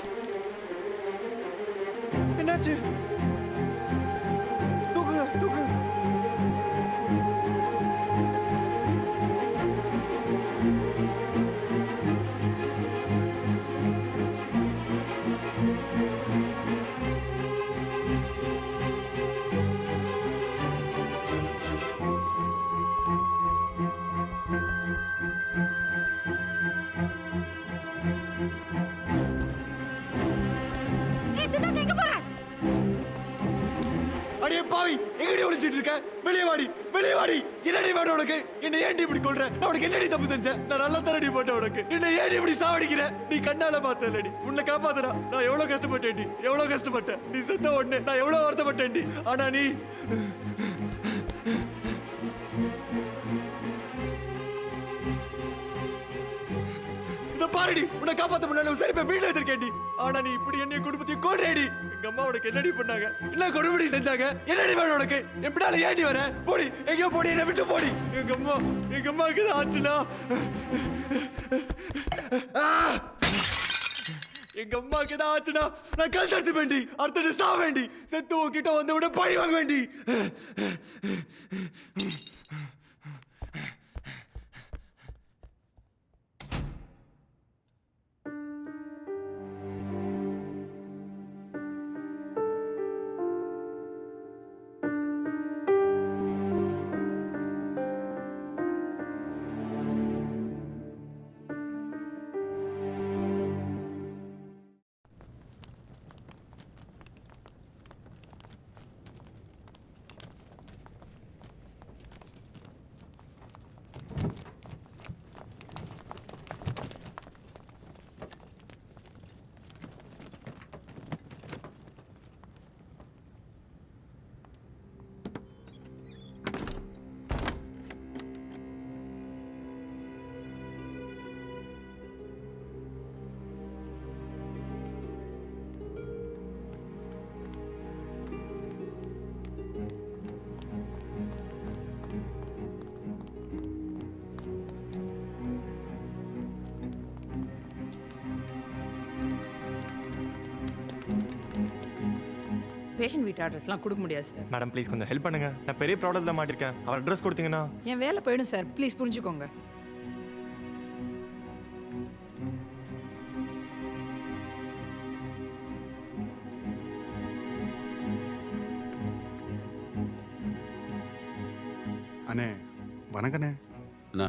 Speaker 8: என்னாச்சு? தூக்குங்க தூக்குங்க.
Speaker 3: ஏய் சித்தார்த் எங்க போற?
Speaker 8: அடியே பாவி, எங்கடி ஒளிஞ்சிட்டு இருக்க? வெளியே வாடி, வெளியே வாடி. என்னடி வேணும் உனக்கு? என்ன ஏன்டி இப்படி கொல்ற? நான் உனக்கு என்னடி தப்பு செஞ்சேன்? நான் நல்லா தரடி போட்டேன் உனக்கு. என்ன ஏன்டி இப்படி சாவடிக்கிற? நீ கண்ணால பார்த்தலடி. உன்னை காப்பாத்துறா. நான் எவ்வளவு கஷ்டப்பட்டேன்டி, எவ்வளவு கஷ்டப்பட்டேன். நீ செத்த உடனே நான் எவ்வளவு வருத்தப்பட்டேன்டி. ஆனா நீ இத பாருடி, உன்னை காப்பாத்த முன்னாடி சரி போய் வீட்டுல வச்சிருக்கேன்டி. ஆனா நீ இப்படி என்னைய குடும்பத்தையும் கொல்றேடி. எங்க அம்மா உனக்கு என்னடி பண்ணாங்க? என்ன கொடுபடி செஞ்சாங்க? என்னடி வேணும் உனக்கு? எப்படினால ஏண்டி வர? போடி, எங்கேயோ போடி, என்னை விட்டு போடி. எங்க அம்மாவுக்கு இது ஆச்சுனா, எங்க அம்மாவுக்கு ஏதாவது ஆச்சுனா நான் கல் தடுத்து வேண்டி, அடுத்தது சா வேண்டி, செத்து உன்கிட்ட வந்து விட பழி வாங்க வேண்டி.
Speaker 14: பேஷண்ட் வீட்டு அட்ரஸ்லாம் கொடுக்க முடியாது சார்.
Speaker 10: மேடம் ப்ளீஸ் கொஞ்சம் ஹெல்ப் பண்ணுங்க. நான் பெரிய ப்ராப்ளத்தில் மாட்டிருக்கேன். அவர் அட்ரஸ் கொடுத்தீங்கன்னா
Speaker 14: என் வேலை போயிடும் சார். ப்ளீஸ் புரிஞ்சுக்கோங்க.
Speaker 5: அண்ணே வணக்கண்ணே.
Speaker 15: அண்ணா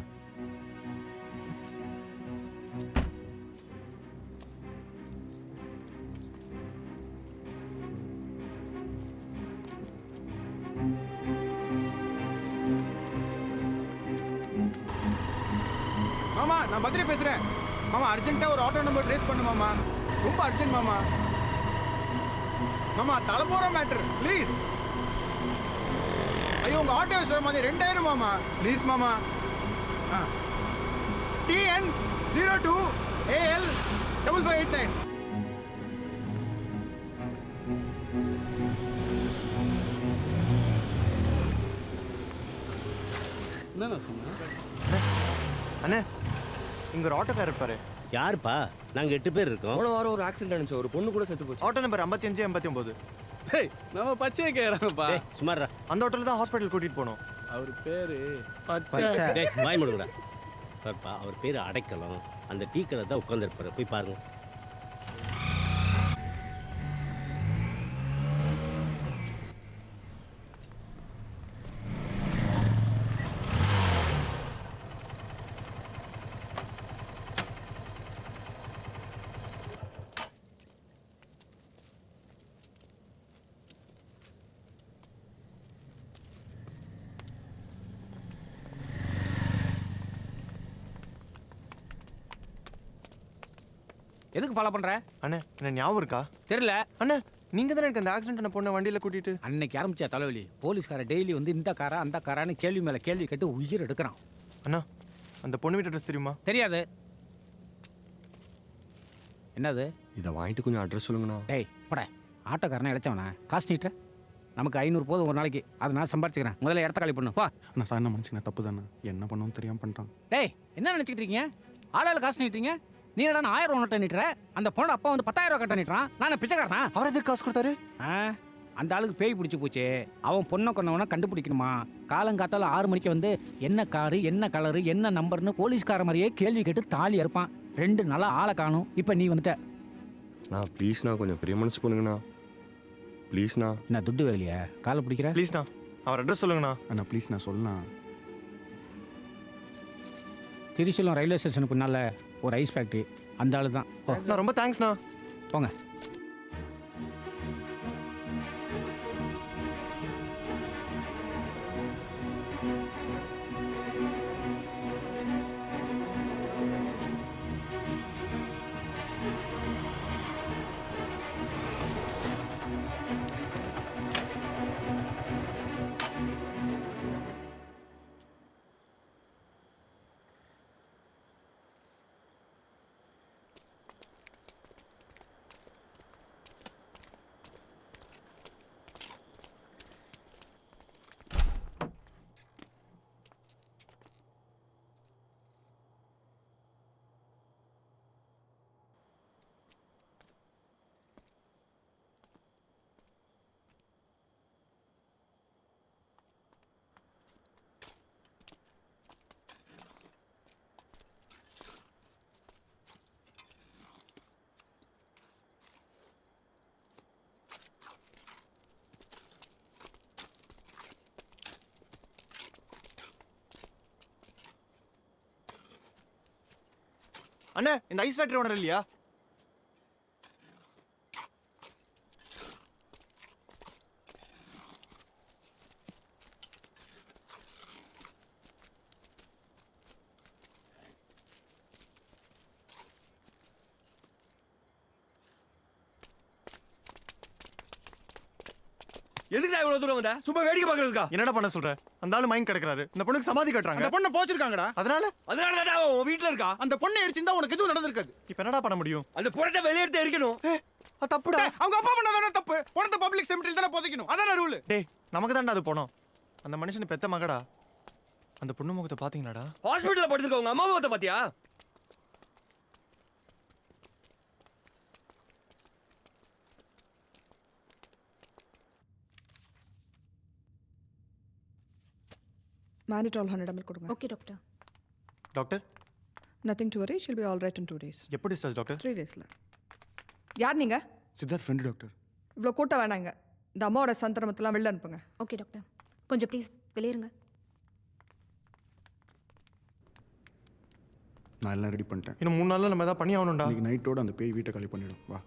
Speaker 5: மாமா நான் பத்ரி பேசுறேன். மாமா அர்ஜென்ட்டா ஒரு ஆட்டோ நம்பர் ட்ரேஸ் பண்ணு மாமா. ரொம்ப அர்ஜென்ட் மாமா. மாமா தலை போற மேட்டர் ப்ளீஸ். ஐயோ உங்க ஆட்டோ சொல்ற மாதிரி 2000 மாமா ப்ளீஸ் மாமா. TN 02 AL 5589.
Speaker 15: என்ன சொன்ன?
Speaker 10: அண்ணே இங்க ஒரு ஆட்டோக்கார் இருப்பாரு.
Speaker 15: யாருப்பா? நாங்க 8 பேர் இருக்கோம்.
Speaker 8: போன வாரம் ஒரு ஆக்சிடென்ட் ஆனிச்சு, ஒரு பொண்ணு கூட செத்து போச்சு.
Speaker 10: Auto number 5589.
Speaker 15: டேய் நம்ம பச்சையை கேக்குறாங்கப்பா.
Speaker 5: சுமாரா
Speaker 10: அந்த ஆட்டோல தான் ஹாஸ்பிட்டல் கூட்டிட்டு போனோம்.
Speaker 15: அவர் பேரு
Speaker 5: பச்சை.
Speaker 15: டேய் வாய் மூடுங்கடா. பாப்பா அவர் பேரு அடைக்கலம். அந்த டீ கடை தான் உட்கார்ந்திருப்பாரு, போய் பாருங்க.
Speaker 2: எதுக்கு ஃபாலோ பண்ற?
Speaker 10: அண்ணே என்ன ஞாபகம் இருக்கா?
Speaker 2: தெரியல.
Speaker 10: அண்ணே நீங்க தானே எனக்கு அந்த ஆக்சிடென்ட் பொண்ணை வண்டியில கூட்டிட்டு
Speaker 2: அன்னைக்கு ஆரம்பிச்ச தலைவலி. போலீஸ்கார டெய்லி வந்து இந்த காரா அந்த காரான்னு கேள்வி மேல கேள்வி கேட்டு உயிர் எடுக்கிறான்.
Speaker 10: அண்ணா அந்த பொண்ணு வீட்டு அட்ரஸ் தெரியுமா?
Speaker 2: தெரியாது. என்னது?
Speaker 8: இதை வாங்கிட்டு கொஞ்சம் அட்ரஸ் சொல்லுங்கண்ணா.
Speaker 2: டேய் பட ஆட்டோக்காரனை இழைச்சவனா காசு நீட்டுற நமக்கு 500 போதும் ஒரு நாளைக்கு அதை நான் சம்பாரிச்சுக்கிறேன். முதல்ல இடத்த காலி பண்ணும் பா.
Speaker 10: நான் சார் என்ன மனுச்சுங்க தப்பு தானே, என்ன பண்ணணும் தெரியாமல் பண்ணிட்டான்.
Speaker 2: டேய் என்ன நினச்சிக்கிட்டு இருக்கீங்க? ஆளால் காசு நீட்டுறீங்க. நீ என்னடா 1000 நோட்டை நீட்டுற, அந்த பொண்ணு அப்பா வந்து 10,000 கட்ட நீட்டுறான். நான் பிச்சைக்காரனா?
Speaker 10: அவர் எதுக்கு காசு கொடுத்தாரு?
Speaker 2: அந்த ஆளுக்கு பேய் பிடிச்சி போச்சு. அவன் பொண்ணை கொண்டவனை கண்டுபிடிக்கணுமா. காலங்காத்தால 6 மணிக்கு வந்து என்ன காரு என்ன கலரு என்ன நம்பர்னு போலீஸ்கார மாதிரியே கேள்வி கேட்டு தாலி அறுப்பான். 2 நாளா ஆளை காணும். இப்போ நீ வந்துட்ட.
Speaker 10: நான் ப்ளீஸ்ண்ணா கொஞ்சம் பெரிய மனசு பண்ணுங்கண்ணா ப்ளீஸ்ண்ணா.
Speaker 2: என்ன துட்டு வேலையா காலை பிடிக்கிற?
Speaker 10: ப்ளீஸ்ண்ணா அவர் அட்ரஸ் சொல்லுங்கண்ணா. அண்ணா ப்ளீஸ்ண்ணா சொல்லணா.
Speaker 2: திருச்சூலம் ரயில்வே ஸ்டேஷனுக்கு பின்னால் ஒரு ஐஸ் ஃபேக்ட்ரி, அந்த ஆளு தான்.
Speaker 10: ரொம்ப தேங்க்ஸ்ண்ணா.
Speaker 2: போங்க.
Speaker 10: அண்ணே இந்த ஐஸ் ஃபேக்டரி ஓனர் இல்லையா?
Speaker 8: எதுக்குடா இவ்வளவு தூரம் வந்த? சும்மா வேடிக்கை பார்க்கறதுக்கா?
Speaker 10: என்னடா பண்ண சொல்ற? அந்த ஆளு மைண்ட் கிடக்குறாரு. இந்த பொண்ணுக்கு சமாதி கட்டுறாங்க.
Speaker 5: அந்த பொண்ணை போச்சிருக்காங்கடா.
Speaker 10: அதனால
Speaker 8: அதனால உன் வீட்டுல இருக்கா?
Speaker 5: அந்த பொண்ணை எரிச்சிருந்தா உனக்கு எதுவும் நடந்திருக்காது.
Speaker 10: இப்ப என்னடா பண்ண முடியும்?
Speaker 8: அந்த பொண்ணை வெளியெடுத்து எரிக்கணும்.
Speaker 10: அது தப்புடா.
Speaker 5: அவங்க அப்பா பண்ணதானே தப்பு. பொண்ணை பப்ளிக் செமிட்டரியில் தானே புதைக்கணும். அதானே ரூல்.
Speaker 10: டேய் நமக்கு தான்டா அது போனோம். அந்த மனுஷன் பெத்த மகடா. அந்த பொண்ணு முகத்தை பாத்தீங்களாடா?
Speaker 8: ஹாஸ்பிடல்ல படுத்துருக்கவங்க அம்மா முகத்தை பாத்தியா?
Speaker 14: மேனிட்ரால் 100 ml கொடுங்க.
Speaker 3: Okay doctor.
Speaker 10: Doctor
Speaker 14: nothing to worry, she'll be all right in 2 days.
Speaker 10: எப்போ டிஸ்சார்ஜ் டாக்டர்?
Speaker 14: 3 daysல. யார் நீங்க?
Speaker 10: Siddharth friend doctor.
Speaker 14: இவ்வளோ கூட்டம் வேணாங்க. இந்த அம்மாவோட சந்திரமத்தெல்லாம் வெளில அனுப்புங்க.
Speaker 3: Okay doctor. கொஞ்சம் ப்ளீஸ் வெளியேறுங்க.
Speaker 10: நான் எல்லாம் ரெடி பண்ணிட்டேன். இன்னும் 3 நாள்ல நம்ம ஏதாவது பண்ணி ஆகணும்டா. இன்னைக்கு நைட்டோட அந்த பேய் வீட்டை காலி பண்ணிடும். வா.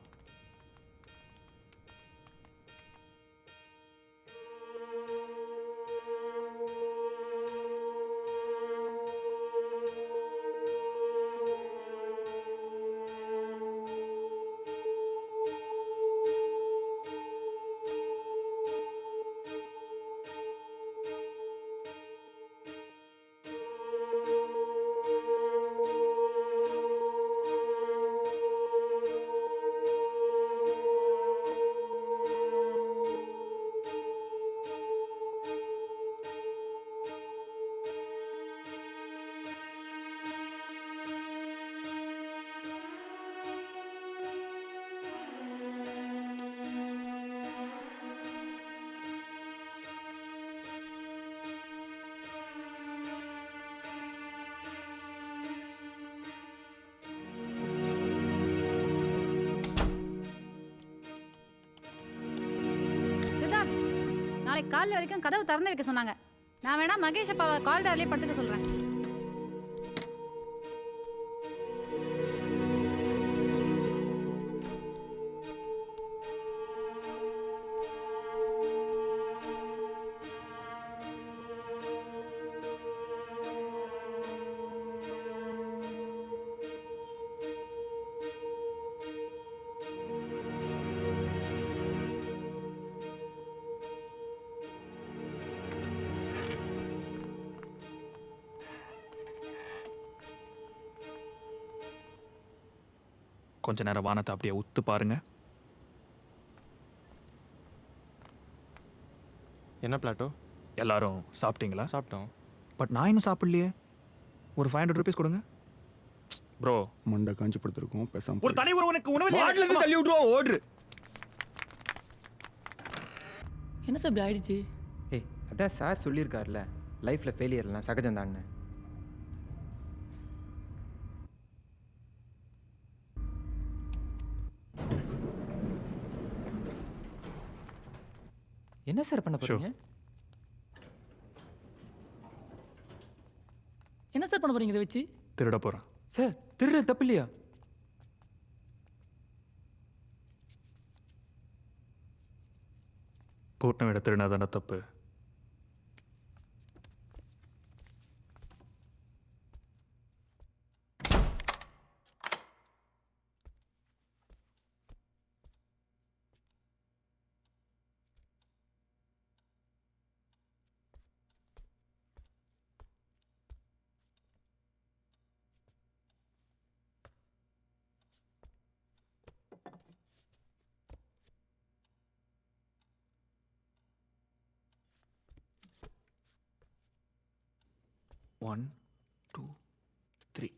Speaker 3: நாளைக்கு காலையில் வரைக்கும் கதவு திறந்து வைக்க சொன்னாங்க. நான் வேணா மகேஷ் அப்பாவை காரிடார்லேயே படுத்துக்க சொல்கிறேன்.
Speaker 1: கொஞ்ச நேரம் வானத்தை அப்படியே உத்து பாருங்க.
Speaker 10: என்ன பிளாட்டோ?
Speaker 1: எல்லாரும் சாப்பிட்டீங்களா?
Speaker 10: சாப்பிட்டோம்.
Speaker 1: பட் நான் இன்னும் சாப்பிடலையே. ஒரு 500 rupees கொடுங்க ப்ரோ.
Speaker 5: மண்டை காஞ்சி படுத்திருக்கோம் பேசாம.
Speaker 1: ஒரு தனி ஒருவனுக்கு உணவு
Speaker 8: வாட்லேருந்து தள்ளி விட்டுருவோம், ஓடுறு.
Speaker 16: என்ன சார் இப்படி ஆயிடுச்சு?
Speaker 17: ஏய் அதான் சார் சொல்லியிருக்காருல, லைஃப்பில் ஃபெயிலியர்லாம் சகஜம்தான்னு. என்ன சார் பண்ண போறீங்க?
Speaker 16: என்ன சார் பண்ண போறீங்க இதை வச்சு?
Speaker 1: திருட போகிறேன்
Speaker 17: சார். திருட தப்பு இல்லையா?
Speaker 1: கூட்டம் விட திருடினா தானே தப்பு. One, 2, 3.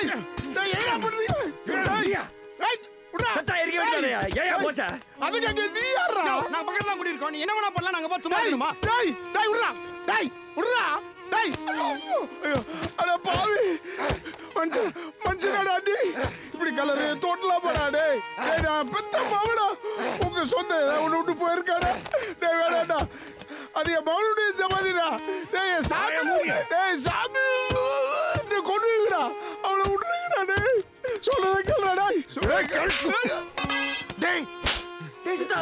Speaker 5: டேய் டேய் என்ன பண்றீங்க டேய் டேய் உடா
Speaker 8: சட்டா இருக்க வேண்டியதா ஏயா போச்சா
Speaker 5: அதுக்கு அங்க நீ யாரா
Speaker 8: நான் பக்கத்துல குடி இருக்கோம் நீ என்ன வேணா பண்ணலாம் நாங்க போய் சும்மா இருக்கணுமா
Speaker 5: டேய் டேய் உடா டேய் உடா டேய் ஐயோ அட பாவி மனுஷனடா நீ இப்படி கலரு தோட்டலாம் போடா டேய் டேய் நான் பெத்த மாவடா உங்க சொந்த உன்னை விட்டு போயிருக்காடா டேய் வேணாடா அது என் மகளுடைய ஜமாதிடா டேய் சாமி நீ கொண்டுடா அவளை விட்டுருங்கடா டேய் சொல்றத கேளுடா
Speaker 8: டேய் டேய் சித்தா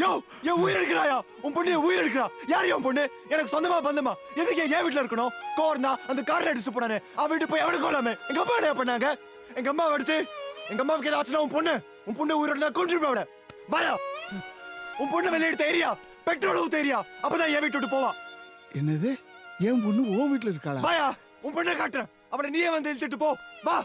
Speaker 8: யோ என் உயிர் எடுக்கிறாயா உன் பொண்ணு உயிர் எடுக்கிறா யார் என் பொண்ணு எனக்கு சொந்தமா பந்தமா எதுக்கு என் வீட்டுல இருக்கணும் கோர்னா அந்த கார்ல அடிச்சுட்டு போனானே அவ வீட்டு போய் அவனுக்கு கொள்ளாமே எங்க அம்மா என்ன பண்ணாங்க எங்க அம்மா அடிச்சு எங்க அம்மாவுக்கு ஏதாச்சும் உன் பொண்ணு உயிரோட கொண்டு அவளை வாயா உன் பொண்ணு வெளியே எடுத்த ஏரியா பெட்ரோல் ஊத்த ஏரியா அப்பதான் என் வீட்டு விட்டு போவா
Speaker 5: என்னது என் பொண்ணு உன் வீட்டுல இருக்காளா
Speaker 8: வாயா உன் பொண்ணை காட்டுறேன் அவளை நீயே வந்து இழுத்துட்டு போ வா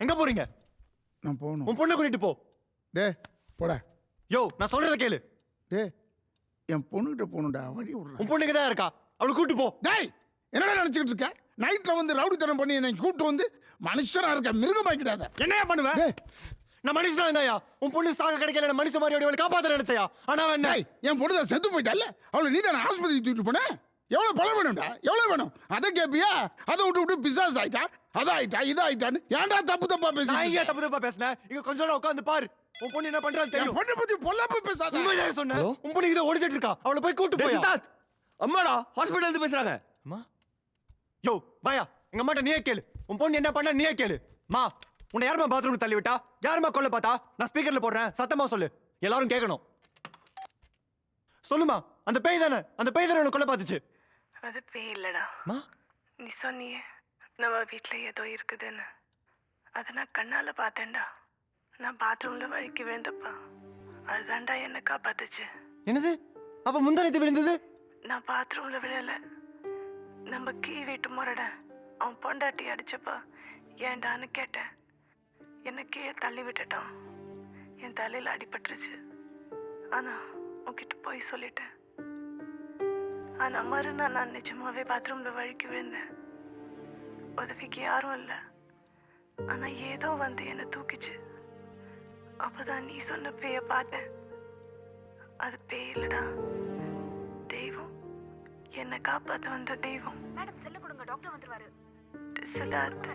Speaker 8: எங்க போறீங்க
Speaker 5: நான் போகணும்
Speaker 8: உன் பொண்ணை கூட்டிட்டு போ
Speaker 5: டேய் போடா
Speaker 8: யோ நான் சொல்றத கேளு
Speaker 5: டேய் என் பொண்ணுகிட்ட போகணும்டா வழி விடுறேன்
Speaker 8: உன் பொண்ணுக்கு தான் இருக்கா அவளை கூட்டிட்டு போ
Speaker 5: டேய் என்னடா நினைச்சிட்டு இருக்க நைட்ல வந்து ரவுடித்தனம் பண்ணி என்னை கூப்பிட்டு வந்து மனுஷனா இருக்க மிருகமாக்கிடாத
Speaker 8: என்னையா பண்ணுவேன் நான் மனுஷனா இருந்தாயா உன் பொண்ணு சாக கிடைக்கல மனுஷ மாதிரி அவளை காப்பாத்த நினைச்சயா ஆனா அவன்
Speaker 5: என் பொண்ணு தான் செத்து போயிட்டால அவளை நீ தானே ஆஸ்பத்திரி தூக்கிட்டு போன எவ்வளவு பணம் வேணும்டா எவ்வளவு வேணும் அதை கேப்பியா அதை விட்டு பிசாஸ் ஆயிட்டா அதாயிட்டா இதாயிட்டான்னு ஏன்டா தப்பு தப்பா பேச
Speaker 8: நான் ஏன் தப்பு தப்பா பேசுனேன் இங்க கொஞ்ச நேரம் உட்கார்ந்து பாரு உன் பொண்ணு என்ன பண்றான்னு தெரியும்
Speaker 5: பொண்ணை பத்தி பொல்லாப்ப பேசாத
Speaker 8: உண்மையாக சொன்னேன் உன் பொண்ணு இதை ஓடிச்சிட்டு இருக்கா அவளை போய் கூட்டு போய்
Speaker 18: அம்மாடா ஹாஸ்பிடல்ல இருந்து பேசுறாங்க
Speaker 8: அம்மா யோ பாயா எங்க அம்மாட்ட நீயே கேளு உன் பொண்ணு என்ன பண்ண நீயே கேளு மா உன்னை யாருமா பாத்ரூம் தள்ளி விட்டா யாருமா கொல்ல பார்த்தா நான் ஸ்பீக்கர்ல போடுறேன் சத்தமா சொல்லு எல்லாரும் கேட்கணும் சொல்லுமா அந்த பேய் தானே உன்னை கொல்ல பார்த்துச்சு
Speaker 9: அது பேய் இல்லடா நீ சொன்னியே நம்ம வீட்டுல ஏதோ இருக்குதுன்னு அதை நான் கண்ணால பார்த்தேன்டா நான் பாத்ரூம்ல வழுக்கி விழுந்தப்பா அதுதான்டா என்ன காப்பாத்துச்சு
Speaker 8: என்னது அப்ப முந்தானத்து விழுந்தது
Speaker 9: நான் பாத்ரூம்ல விழல நம்ம கீ வீட்டு முறட அவன் பொண்டாட்டி அடிச்சப்பா ஏன்டான்னு கேட்டேன் என்ன கீழே தள்ளி விட்டுட்டான் என் தலையில அடிபட்டுருச்சு ஆனா உன்கிட்ட போய் சொல்லிட்டேன் ஆனா மறுநாள் நான் நிஜமாவே பாத்ரூம்ல வழுக்கி விழுந்தேன் உதவிக்கு யாரும் இல்லை ஆனா ஏதோ வந்து என்னை தூக்கிச்சு அப்பதான் நீ சொன்ன பேய பார்த்தேன் அது பேய் இல்லடா தெய்வம் என்னை காப்பாத்த வந்த தெய்வம்
Speaker 3: மேடம் செல்ல கொடுங்க டாக்டர் வந்துருவாரு
Speaker 9: சித்தார்த்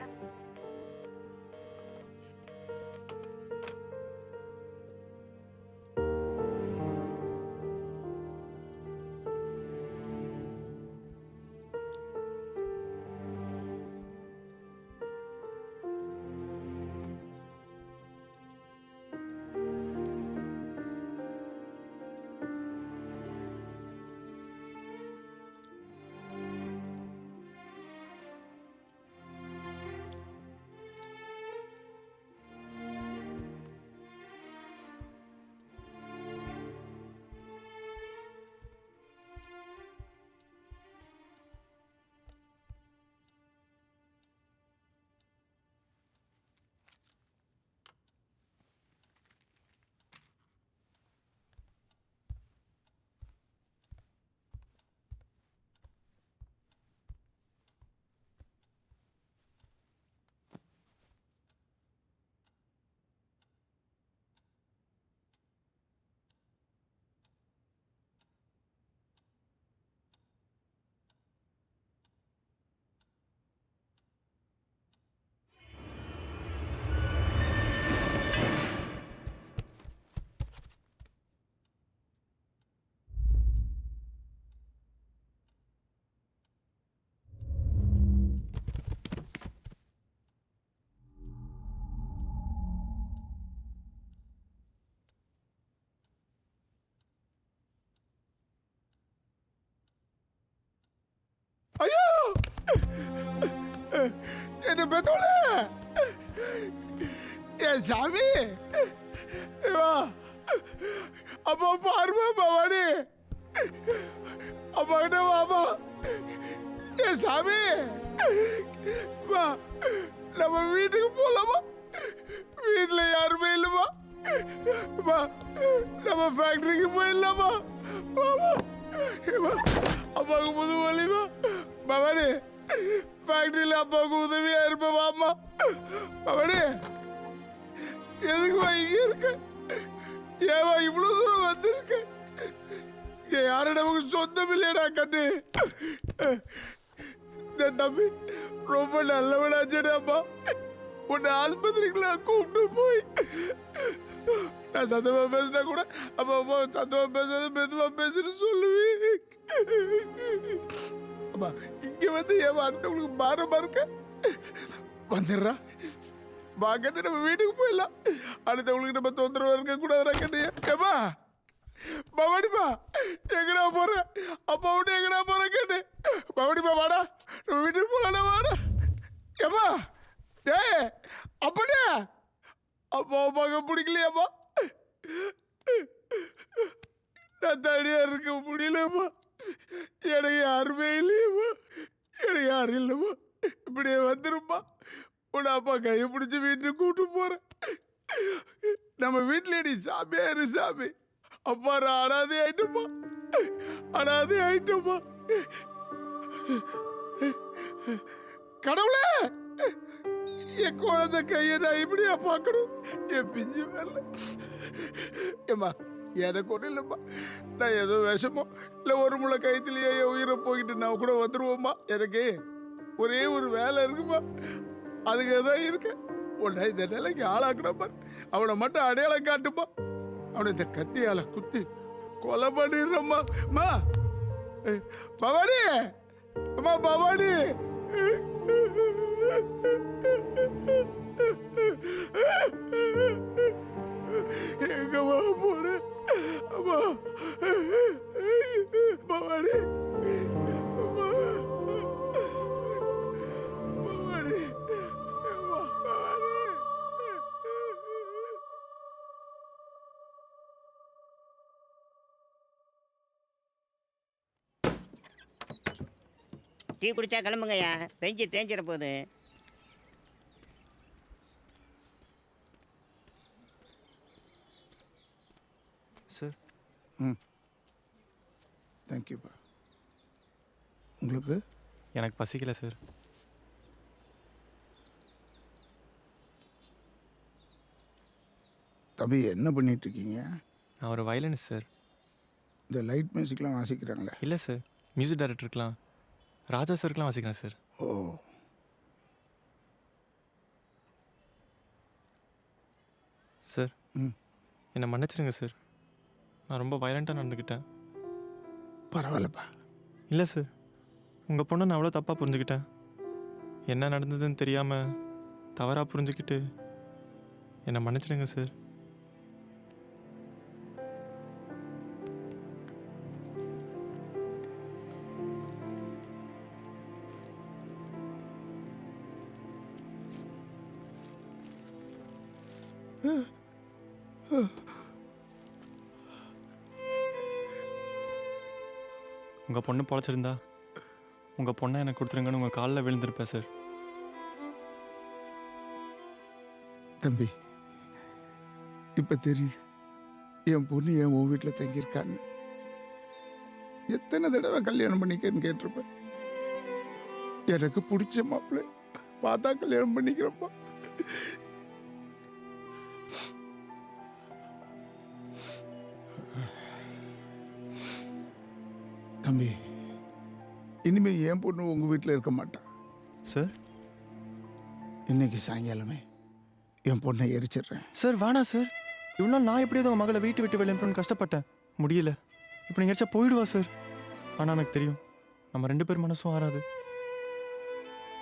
Speaker 5: என்ன பெத்தோல ஏ சாமி வா அப்பா பாருமா பவானி அப்பா கிட்ட வாப்பா ஏ சாமி வா நம்ம வீட்டுக்கு போலாமா வீட்டுல யாருமே இல்லைமா வா நம்ம ஃபேக்டரிக்கு போயிடலாமா அப்பாவுக்கு புது வழிமா பவானி ஃபேக்டரியில் அப்பாவுக்கு உதவியா இருப்பேன் வாமா பவானி எதுக்குமா இங்க இருக்க ஏவா இவ்வளவு தூரம் வந்திருக்க யாரும் நமக்கு சொந்தம் இல்லையடா கண்ணு தம்பி ரொம்ப நல்லவனாச்சேடாப்பா உன்னை ஆஸ்பத்திரிக்குள்ள கூப்பிட்டு போய் நான் சத்தமா பேசினா கூட அப்பா அப்பா சத்தமா பேசாத மெதுவா பேசுன்னு சொல்லுவேன் அப்பா இங்க வந்து ஏன் அடுத்தவங்களுக்கு பாரமா இருக்க வந்துடுறா வா கண்ணு நம்ம வீட்டுக்கு போயிடலாம் அடுத்தவங்களுக்கு நம்ம தொந்தரவா இருக்க கூடாதுடா கண்ணு ஏப்பா பவானிப்பா எங்கடா போற அப்பா விட்டு எங்கடா போற கண்ணு பவானிப்பா வாடா நம்ம வீட்டுக்கு போகலாம் வாடா ஏப்பா டேய் அப்படியே அப்பா அப்பாவுக்கு பிடிக்கலையாப்பா நான் தனியா இருக்க முடியலப்பா எனக்கு யாருமே இல்லையப்பா எனக்கு யாரும் இல்லைப்பா இப்படியே வந்துருப்பா உன்னை அப்பா கையை பிடிச்சி வீட்டுக்கு கூப்பிட்டு போறேன் நம்ம வீட்டில் நீ சாமியா இரு சாமி அப்பா நான் அனாதை ஆயிட்டப்பா அனாதை ஆயிட்டப்பா கடவுளே என் குழந்தை கையை நான் இப்படியா பார்க்கணும் என் பிஞ்சு வரல ஏம்மா எனக்கு ஒன்றும் இல்லைம்மா நான் ஏதோ விஷமோ இல்லை ஒரு முளை கைத்துலேயே என் உயிரை போய்கிட்டு நான் கூட வந்துடுவோம்மா எனக்கு ஒரே ஒரு வேலை இருக்குமா அதுக்கு தான் இருக்கேன் உன்னை இந்த நிலைக்கு ஆளாக்கணும் பாரு அவனை மட்டும் அடையாளம் காட்டுப்பா அவனை இந்த கத்தியால குத்தி கொலை பண்ணிடுறம்மா அம்மா பவானி அம்மா பவானி எங்கம்மா போன அம்மா பவானி பவானி
Speaker 12: டீ குடிச்சா கிளம்புங்கய்யா பெஞ்சு தேஞ்சிட போகுது.
Speaker 10: சார்
Speaker 5: தேங்க்யூப்பா. உங்களுக்கு
Speaker 10: எனக்கு பசிக்கல சார்.
Speaker 5: தம்பி என்ன பண்ணிட்டு இருக்கீங்க?
Speaker 10: நான் ஒரு வயலினிஸ்ட் சார்.
Speaker 5: இந்த லைட் மியூசிக்லாம் வாசிக்கிறாங்களே?
Speaker 10: இல்லை சார், மியூசிக் டைரக்டருக்கெலாம் ராஜா சாருக்கெலாம் வாசிக்கிறேன் சார்.
Speaker 5: ஓ
Speaker 10: சார் என்னை மன்னிச்சிடுங்க சார், நான் ரொம்ப வயலண்ட்டாக நடந்துக்கிட்டேன்.
Speaker 5: பரவாயில்லப்பா.
Speaker 10: இல்லை சார், உங்கள் பொண்ணை நான் அவ்வளோ தப்பாக புரிஞ்சுக்கிட்டேன். என்ன நடந்ததுன்னு தெரியாமல் தவறாக புரிஞ்சுக்கிட்டு என்னை மன்னிச்சிடுங்க சார். உங்கள் பொண்ணு பொழைச்சிருந்தா உங்கள் பொண்ணை எனக்கு கொடுத்துருங்கன்னு உங்கள் காலில் விழுந்திருப்பேன் சார்.
Speaker 5: தம்பி இப்போ தெரியுது என் பொண்ணு என் உன் வீட்டில் தங்கியிருக்கான்னு. எத்தனை தடவை கல்யாணம் பண்ணிக்கன்னு கேட்டிருப்பேன். எனக்கு பிடிச்ச மாப்பிள்ளை பார்த்தா கல்யாணம் பண்ணிக்கிறப்பா. தம்பி இனிமே என் பொண்ணு உங்க வீட்டில் இருக்க மாட்டான்
Speaker 10: சார்.
Speaker 5: இன்னைக்கு சாயங்காலமே என் பொண்ணை எரிச்சிடுறேன்
Speaker 10: சார். வேணாம் சார், இவ்வளோ நாள் நான் எப்படியாவது உங்கள் மகளை வீட்டு விட்டு வெளியே கஷ்டப்பட்டேன், முடியல. இப்போ நீங்கள் எரிச்சா போயிடுவா சார். ஆனால் எனக்கு தெரியும் நம்ம 2 பேர் மனசும் ஆறாது.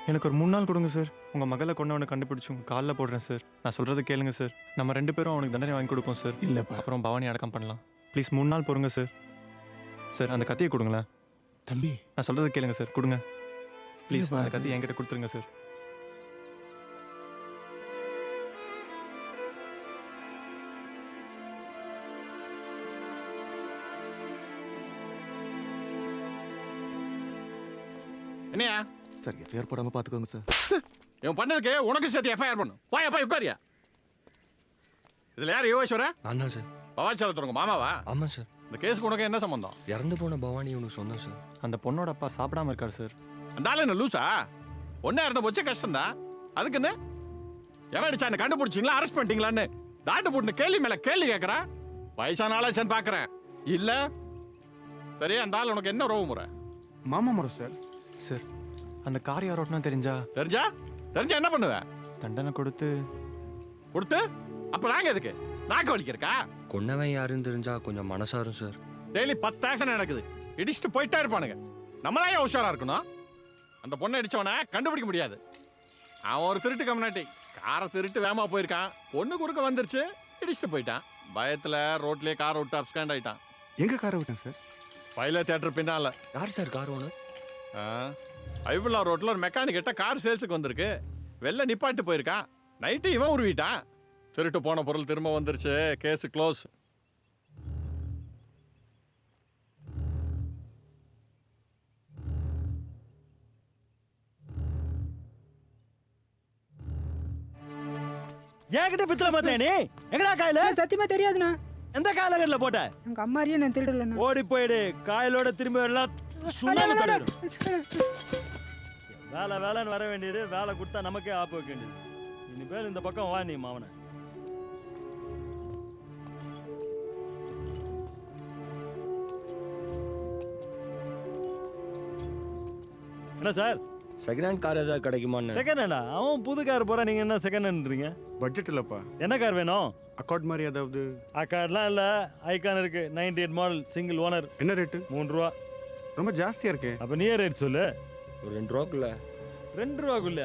Speaker 10: எனக்கு ஒரு 3 நாள் கொடுங்க சார், உங்கள் மகளை கொண்டவனை கண்டுபிடிச்சி உங்கள் காலில் போடுறேன் சார். நான் சொல்கிறத கேளுங்க சார், நம்ம 2 பேரும் அவனுக்கு தண்டனை வாங்கி கொடுப்போம் சார்.
Speaker 5: இல்லைப்பா.
Speaker 10: அப்புறம் பவானி அடக்கம் பண்ணலாம். ப்ளீஸ் 3 நாள் பொறுங்க சார். சார் அந்த கத்தியை கொடுங்களேன்.
Speaker 5: தம்பி
Speaker 10: நான் சொல்கிறத கேளுங்க சார், கொடுங்க ப்ளீஸ். அந்த கத்தி என்கிட்ட கொடுத்துருங்க சார்.
Speaker 5: என்னையா
Speaker 4: சார் எஃப்ஐஆர் போடாம பாத்துக்கோங்க சார்.
Speaker 5: இவன் பண்ணதுக்கு உனக்கு சேர்த்து எஃப்ஐஆர் பண்ணும். போய் உட்காரியா. இதுல யார் யோகேஸ்வரா?
Speaker 18: நான் தான் சார்.
Speaker 5: பவாச்சலத்துறவங்க மாமாவா?
Speaker 18: ஆமாம் சார்.
Speaker 5: இந்த கேஸுக்கு உனக்கு என்ன சம்பந்தம்?
Speaker 18: இறந்து போன பவானி உனக்கு சொன்னேன் சார்.
Speaker 10: அந்த பொண்ணோட அப்பா சாப்பிடாம இருக்காரு சார்.
Speaker 5: அந்த ஆளு என்ன லூசா? ஒன்னா இருந்த போச்சு கஷ்டம்தான். அதுக்குன்னு எவன் அடிச்சா என்ன கண்டுபிடிச்சிங்களா, அரெஸ்ட் பண்ணிட்டீங்களான்னு தாட்டு போட்டு கேள்வி மேல கேள்வி கேட்கறான். வயசான ஆளாச்சான்னு பாக்குறேன். இல்ல சரி, அந்த ஆள் உனக்கு என்ன ரோவு முறை?
Speaker 10: மாமா முறை சார். சார் அந்த கார் யார் ஓட்டினா தெரிஞ்சா
Speaker 5: என்ன பண்ணுவேன்?
Speaker 10: தண்டனை கொடுத்து
Speaker 5: அப்ப நாங்க எதுக்கு? நாக்கு வலிக்கிறக்கா?
Speaker 18: கொன்னவன் யாருன்னு தெரிஞ்சா கொஞ்சம் மனசாரும் சார்.
Speaker 5: டெய்லி 10 ஆக்சிடென்ட் நடக்குது. இடிச்சுட்டு போயிட்டே இருப்பானுங்க. நம்மளாம் ஏன் உஷாரா இருக்கணும்? அந்த பொண்ணை அடிச்சவனை கண்டுபிடிக்க முடியாது. அவன் ஒரு திருட்டு கம்யூனிட்டி. காரை திருட்டு வேகமா போயிருக்கான். பொண்ணு குறுக்க வந்துருச்சு, இடிச்சுட்டு போயிட்டான். பயத்துல ரோட்லயே கார் விட்டு அப்ஸ்காண்ட் ஆயிட்டான்.
Speaker 10: எங்க காரை விட்டேன் சார்?
Speaker 5: பைல தியேட்டர் பின்னால.
Speaker 18: யார் சார் கார் ஓனர்?
Speaker 5: ஐபுல்லா ரோட்ல ஒரு மெக்கானிக் கிட்ட கார் சேல்ஸுக்கு வந்திருக்கு. வெளில நிப்பாட்டு போயிருக்கான். நைட்டு இவன் உருவிட்டான். திருட்டு போன பொருள் திரும்ப வந்துருச்சு. Case close.
Speaker 8: ஏன்கிட்ட பித்தல பார்த்தேன் நீ? எங்கடா காயில?
Speaker 16: சத்தியமா தெரியாதுண்ணா.
Speaker 8: எந்த காயில போட்ட?
Speaker 16: எங்க அம்மாரியே நான் திருடலண்ணா.
Speaker 8: ஓடி போயிடு. காயிலோட திரும்பி வரலாம். சும்மா தடுறோம். வேலைன்னு வர வேண்டியது. வேலை கொடுத்தா நமக்கே ஆப்பு வைக்க வேண்டியது. இனிமேல் இந்த பக்கம் வா நீ மாவன. என்ன சார்,
Speaker 18: செகண்ட் ஹேண்ட் கார் ஏதாவது கிடைக்குமா?
Speaker 8: செகண்ட் ஹேண்டா? அவன் புது கார் போறா, நீங்க என்ன செகண்ட் ஹேண்ட்றீங்க?
Speaker 10: பட்ஜெட் இல்லப்பா.
Speaker 8: என்ன கார் வேணும்?
Speaker 10: அக்கார்ட் மாதிரி ஏதாவது?
Speaker 8: அக்கார்ட்லாம் இல்ல, ஐகான் இருக்கு. 98 மாடல், சிங்கிள் ஓனர்.
Speaker 10: என்ன ரேட்டு?
Speaker 8: 3 ரூபா.
Speaker 10: ரொம்ப ஜாஸ்தியா இருக்கு.
Speaker 8: அப்ப நீ ரேட் சொல்லு.
Speaker 18: ஒரு 2 ரூபாக்குள்ள.
Speaker 8: 2 ரூபாக்குள்ள?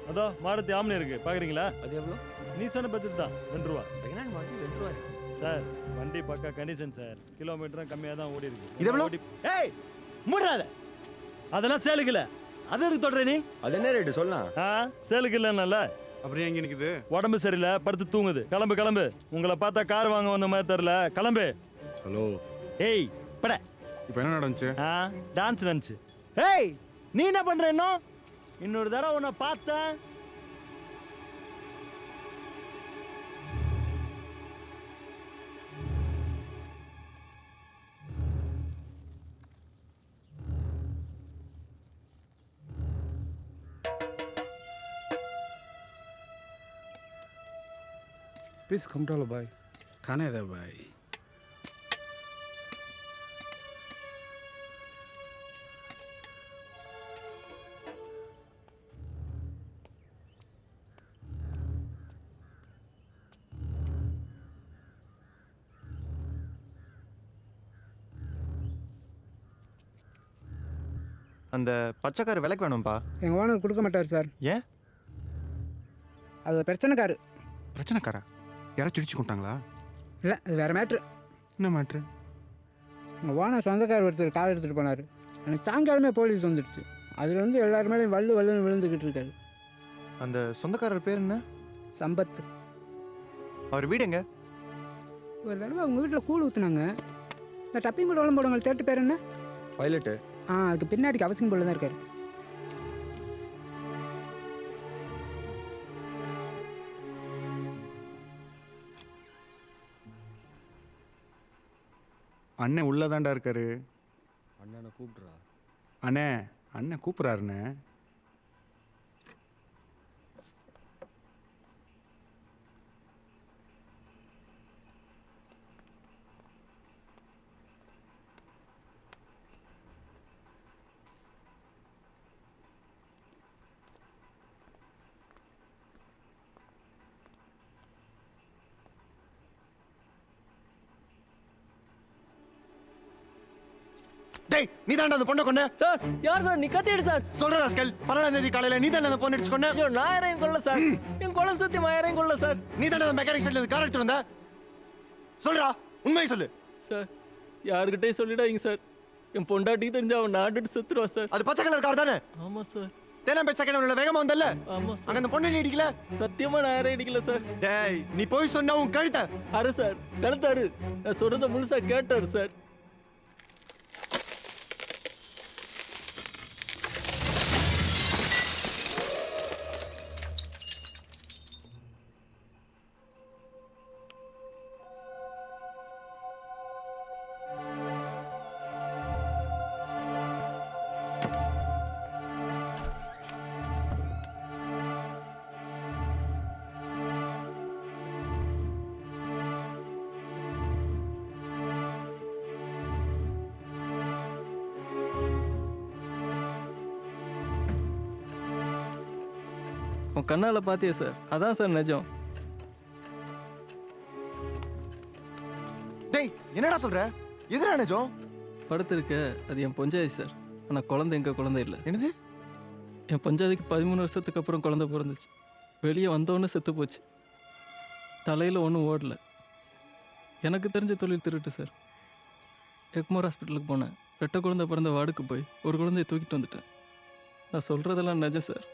Speaker 8: அதோ மாருதி ஆம்னி இருக்கு, பாக்குறீங்களா?
Speaker 18: அது எவ்வளோ?
Speaker 8: நீ சொன்ன பட்ஜெட் தான், 2 ரூபா.
Speaker 18: செகண்ட் ஹேண்ட் மாடல் 2 ரூபாயா
Speaker 8: சார்? வண்டி பக்கா கண்டிஷன் சார். கிலோமீட்டரும் கம்மியா தான் ஓடி இருக்கு.
Speaker 10: இது எவ்வளோ?
Speaker 8: ஏய் மூடாத, அதெல்லாம் சேலுக்கு இல்ல. அது எதுக்கு தொடர நீ?
Speaker 18: அது என்ன ரேட்டு சொல்லலாம்?
Speaker 8: சேலுக்கு இல்லைன்னால.
Speaker 10: அப்படியே எங்க நிக்குது?
Speaker 8: உடம்பு சரியில்லை, படுத்து தூங்குது. கிளம்பு. உங்களை பார்த்தா கார் வாங்க வந்த மாதிரி தெரியல. கிளம்பு.
Speaker 10: ஹலோ.
Speaker 8: ஏய் பட.
Speaker 10: இப்போ என்ன நடந்துச்சு?
Speaker 8: டான்ஸ் நடந்துச்சு. ஏய் நீ என்ன பண்ற? இன்னொரு தடவை உன்னை பார்த்தேன்.
Speaker 18: Please come to भाई.
Speaker 5: खाने दे भाई.
Speaker 10: அந்த பச்சைக்காரு விலைக்கு வேணும்பா.
Speaker 16: எங்க ஓனர் கொடுக்க மாட்டார் சார்.
Speaker 10: ஏன்?
Speaker 16: அது பிரச்சனைக்காரு.
Speaker 10: பிரச்சனைக்காரா? யாராச்சும் இடிச்சு கொண்டாங்களா?
Speaker 16: இல்லை, அது வேற மேட்ரு.
Speaker 10: என்ன மேட்ரு?
Speaker 16: எங்கள் ஓனர் சொந்தக்கார் ஒருத்தர் கார் எடுத்துகிட்டு போனார். எனக்கு சாயங்காலமே போலீஸ் வந்துடுச்சு. அதில் வந்து எல்லாருமே வல்லுன்னு விழுந்துக்கிட்டு இருக்காரு.
Speaker 10: அந்த சொந்தக்காரர் பேர் என்ன?
Speaker 16: சம்பத்.
Speaker 10: அவர் வீடு எங்க?
Speaker 16: ஒரு தடவை அவங்க வீட்டில் கூழ் ஊற்றுனாங்க. இந்த டப்பிங் கூட உடம்பு போடுவாங்க. தேட்டு பேர் என்ன?
Speaker 18: பைலட்டு.
Speaker 16: அதுக்கு பின்னாடிக்கு அவசியம் போல தான் இருக்காரு.
Speaker 10: அண்ணன் உள்ளதாண்டா இருக்காரு.
Speaker 18: அண்ணனை கூப்பிட்றா.
Speaker 10: அண்ணன் கூப்பிட்றாருண்ணே. டேய், நீ தாண்டா அந்த பொண்ணை கொன்ன?
Speaker 8: சார், யார் சார்? நீ கத்தி எடுத்தார்.
Speaker 10: சொல்ற ராஸ்கல். 12ஆம் தேதி காலையில நீ தாண்டா அந்த பொண்ணை அடிச்சு கொன்ன?
Speaker 8: ஐயோ, நான் யாரையும் கொல்ல சார். என் கொலை சத்தியமா யாரையும் கொல்ல சார்.
Speaker 10: நீ தாண்டா அந்த மெக்கானிக் ஷெட்ல கார் எடுத்து வந்த? சொல்றா, உண்மையை சொல்லு.
Speaker 8: சார், யாருக்கிட்டே சொல்லிடாதீங்க சார். என் பொண்டாட்டிக்கு தெரிஞ்சு அவன் நாட்டுட்டு செத்துருவா சார்.
Speaker 10: அது பச்சை கலர் கார் தானே?
Speaker 8: ஆமா சார்.
Speaker 10: தேனாம்பேட் செகண்ட் உள்ள வேகமா வந்தல்ல?
Speaker 8: ஆமா சார்.
Speaker 10: அங்க அந்த பொண்ணை நீ அடிக்கல?
Speaker 8: சத்தியமா நான் யாரையும் அடிக்கல சார்.
Speaker 10: டேய், நீ போய் சொன்னா உன் கழுத்த
Speaker 8: அரு சார், கழுத்தாரு. நான் சொல்றத முழுசா கேட்டாரு சார்.
Speaker 10: உன் கண்ணால் பார்த்தியே சார், அதான் சார் நிஜம்.
Speaker 4: டேய் என்னடா சொல்ற? எதுடா நிஜம்?
Speaker 10: படுத்திருக்க அது என் பொஞ்சாதி சார். ஆனால் குழந்தை எங்கள் குழந்தை இல்லை.
Speaker 4: என்னது?
Speaker 10: என் பஞ்சாதிக்கு 13 வருஷத்துக்கு அப்புறம் குழந்தை பிறந்துச்சு. வெளியே வந்தோன்னு செத்து போச்சு. தலையில் ஒன்றும் ஓடல. எனக்கு தெரிஞ்ச தொழில் திருட்டு சார். எக்மோர் ஹாஸ்பிட்டலுக்கு போனேன். 2 குழந்தை பிறந்த வார்டுக்கு போய் ஒரு குழந்தைய தூக்கிட்டு வந்துட்டேன். நான் சொல்கிறதெல்லாம் நிஜம் சார்.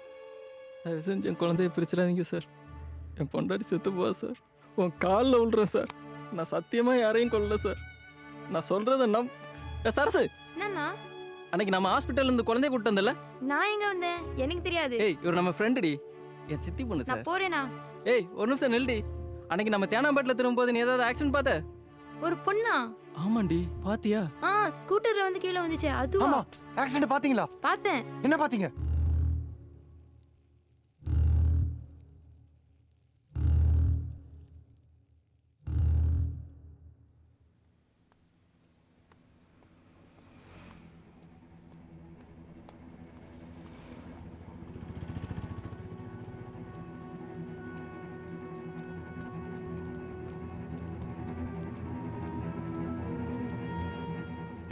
Speaker 10: தயவு செஞ்சு என் குழந்தைய பிரிச்சிடாதீங்க சார். என் பொண்டாட்டி செத்து போவா சார். உன் காலில் விழுறேன் சார். நான் சத்தியமாக யாரையும் கொல்லல சார். நான் சொல்கிறத சரசு,
Speaker 3: என்னண்ணா?
Speaker 10: அன்னைக்கு நம்ம ஹாஸ்பிட்டல்லேருந்து குழந்தைய கூப்பிட்டு வந்தல.
Speaker 3: நான் எங்க வந்தேன்? எனக்கு தெரியாது.
Speaker 10: ஏய் இவர் நம்ம ஃப்ரெண்டுடி, என் சித்தி பொண்ணு சார்.
Speaker 3: நான் போறேனா?
Speaker 10: ஏய் ஒரு நிமிஷம் நில்டி. அன்னைக்கு நம்ம தேனாம்பேட்டில் திரும்பும்போது நீ ஏதாவது ஆக்சிடென்ட் பார்த்த?
Speaker 3: ஒரு பொண்ணா?
Speaker 10: ஆமாண்டி, பாத்தியா?
Speaker 3: ஸ்கூட்டர்ல வந்து கீழே வந்துச்சு. அதுவா?
Speaker 4: ஆமா, ஆக்சிடென்ட் பாத்தீங்களா?
Speaker 3: பார்த்தேன்.
Speaker 4: என்ன பாத்தீங்க?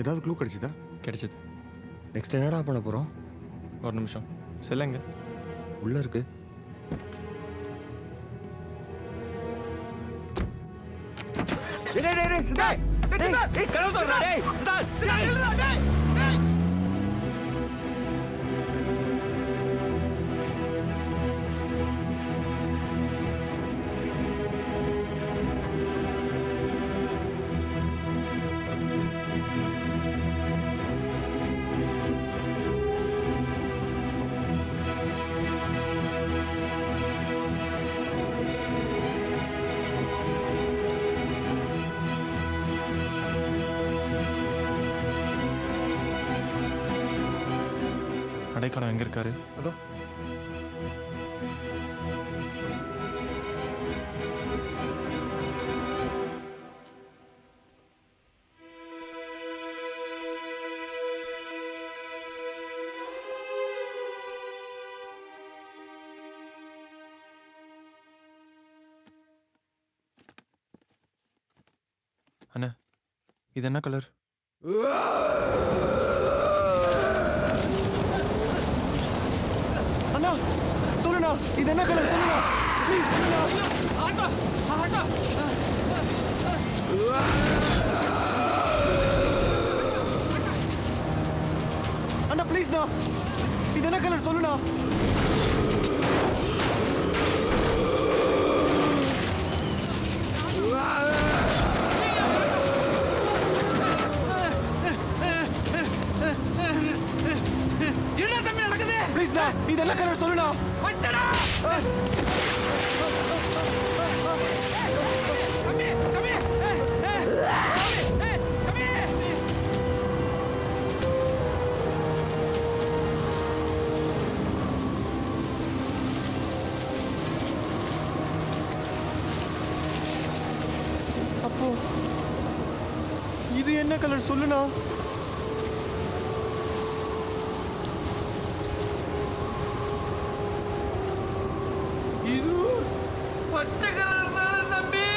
Speaker 4: ஏதாவது க்ளூ கிடைச்சதா?
Speaker 10: கிடைச்சது.
Speaker 18: நெக்ஸ்ட் என்னடா பண்ண போகிறோம்?
Speaker 10: ஒரு நிமிஷம். செல்லுங்க.
Speaker 18: உள்ளே இருக்கு.
Speaker 10: அடைக்கலம் எங்க இருக்காரு?
Speaker 4: அதோ.
Speaker 10: அண்ணா இது என்ன கலர்?
Speaker 8: அண்ணா சொல்லுண்ணா, இது என்ன கலர் சொல்லுண்ணா, ப்ளீஸ் சொல்லுண்ணா. அண்ணா ப்ளீஸ்ண்ணா, இது என்ன கலர் சொல்லுண்ணா.
Speaker 2: என்ன தம்பி நடக்குது?
Speaker 8: ப்ளீஸ்ண்ணா, இது என்ன கலர் சொல்லுண்ணா.
Speaker 2: வச்சடா. கம்மி கம்மி.
Speaker 8: அப்போ இது என்ன கலர் சொல்லுண்ணா.
Speaker 2: இது பச்சை கலர் தானே தம்பி?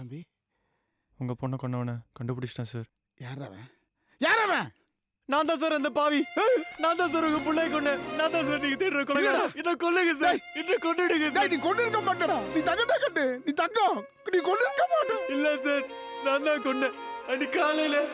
Speaker 5: தம்பி
Speaker 10: உங்கள் பொண்ணை கொண்டவனை கண்டுபிடிச்சிட்டேன் சார்.
Speaker 5: யார் அவன்? யார் அவன்?
Speaker 8: நான் தான் சார் அந்த பாவி. நான் தான் சார் உங்க பிள்ளைய கொண்டேன். நான் தான் சார் நீங்க தேடுற கொலைகாரன். என்ன கொல்லுங்க சார். என்ன கொன்னுடுங்க சார்.
Speaker 5: நீ கொண்டு இருக்க மாட்டடா. நீ தங்கடா கட்டு. நீ தங்கம். நீ கொண்டு இருக்க மாட்ட.
Speaker 8: இல்ல சார், நான் தான் கொன்னேன். அன்னைக்கு காலையில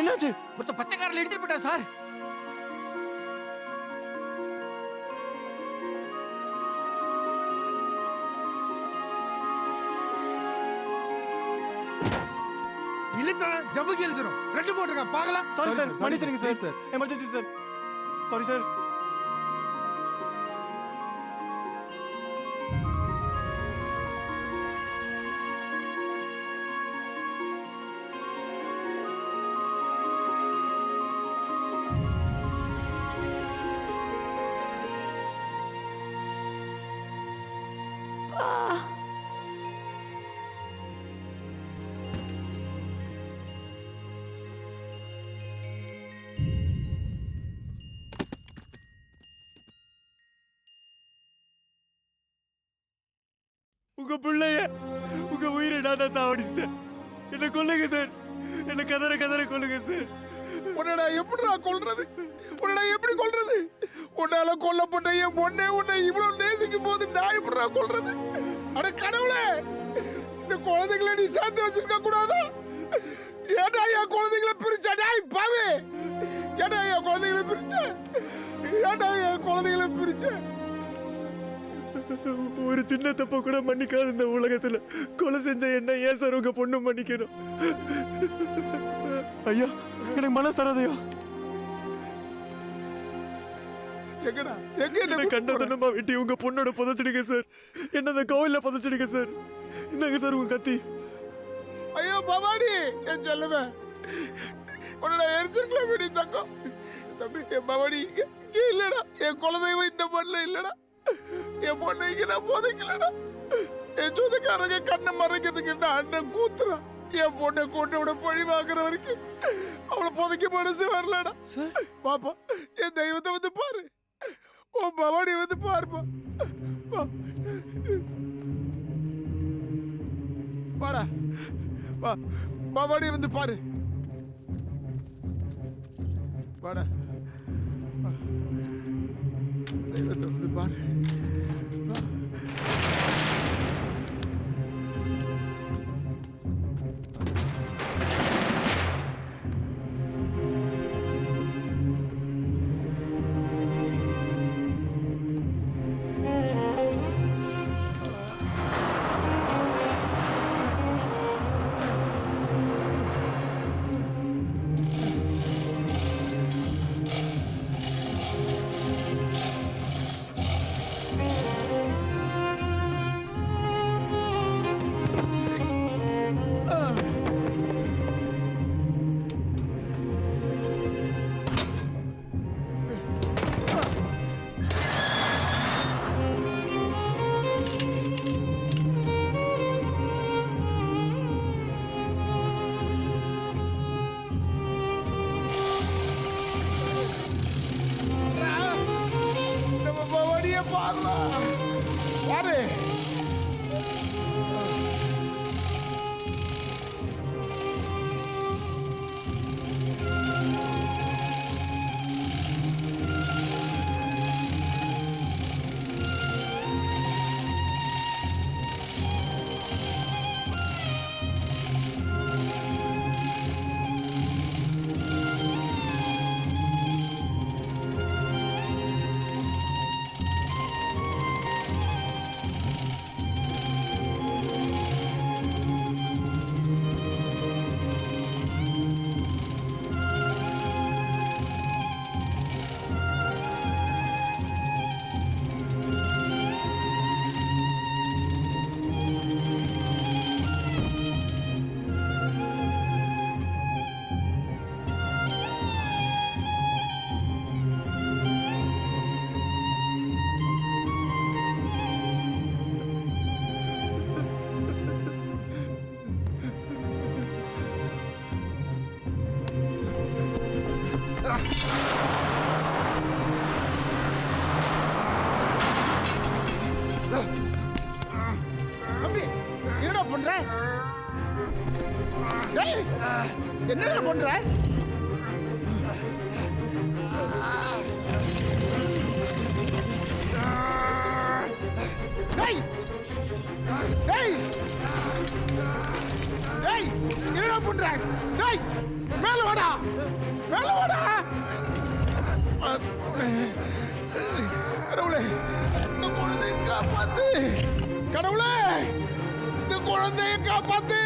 Speaker 8: என்னாச்சு?
Speaker 2: ஒருத்த பச்சைக்காரில் எடுத்துட்டு போயிட்டா சார்.
Speaker 5: இழுத்தா ஜவ்வு கேள்சிரும். ரெண்டு போட்டுருக்கான் பார்க்கலாம்.
Speaker 8: சாரி சார், மன்னிச்சிடுங்க sir. Emergency sir. Sorry sir. உங்க பிள்ளைய உங்க உயிரை நான் தான் சாவடிச்சிட்டேன். என்ன கொல்லுங்க சார். என்ன கதற கதற கொல்லுங்க சார்.
Speaker 5: உன்னடா எப்படிடா கொல்றது? உன்னடா எப்படி கொல்றது? உன்னால கொல்லப்பட்ட என் பொண்ணே உன்னை இவ்வளவு நேசிக்கும் போது நான் எப்படிடா கொல்றது? அட கடவுளே, இந்த குழந்தைகளை நீ சேர்த்து வச்சிருக்க கூடாதா? ஏடா என் குழந்தைகளை பிரிச்ச? டேய் பாவே, ஏடா என் குழந்தைகளை பிரிச்ச? ஏடா என் குழந்தைகளை பிரிச்ச?
Speaker 8: ஒரு சின்ன தப்ப கூட மன்னிக்காத இந்த உலகத்துல கொலை செஞ்ச என்ன ஏன் சார் உங்க பொண்ணு மன்னிக்கணும்? ஐயா, எனக்கு மனசரதையா.
Speaker 5: எங்கடா எங்க
Speaker 8: என்ன கண்டதனமா வெட்டி உங்க பொண்ணோட புதைச்சிடுங்க சார். என்ன அந்த கோவில்ல புதைச்சிடுங்க சார். இந்தாங்க சார் உங்க கத்தி.
Speaker 5: ஐயோ பவானி, என் செல்லவே, உன்னோட எரிச்சிருக்கலாம் வெடி தங்கம். தம்பி, என் பவானி இங்க இல்லடா. என் குலதெய்வம் இந்த மண்ணில் இல்லடா. என் பொண்ணை இங்க நான் போதைக்கலடா. என் சொந்தக்காரங்க கண்ணை மறைக்கிறதுக்கு அண்ணன் கூத்துறா. என் பொண்ணை கொண்டு விட பழி வாங்குற வரைக்கும் அவளை புதைக்க மனசு வரலடா. பாப்பா, என் தெய்வத்தை வந்து பாரு. உன் பவானி வந்து பாருப்பா. வாடா, வா, பவானி வந்து பாரு. வாடா, தெய்வத்தை வந்து பாரு. பாருடா பாரு. தம்பி என்னடா பண்ற? டேய் என்னடா பண்ற? டேய் டேய் டேய் என்னடா பண்ற? டேய் மேல வாடா, மேல வாடா. கடவுளே இந்த குழந்தையை காப்பாத்து, கடவுளே இந்த குழந்தையை காப்பாத்து.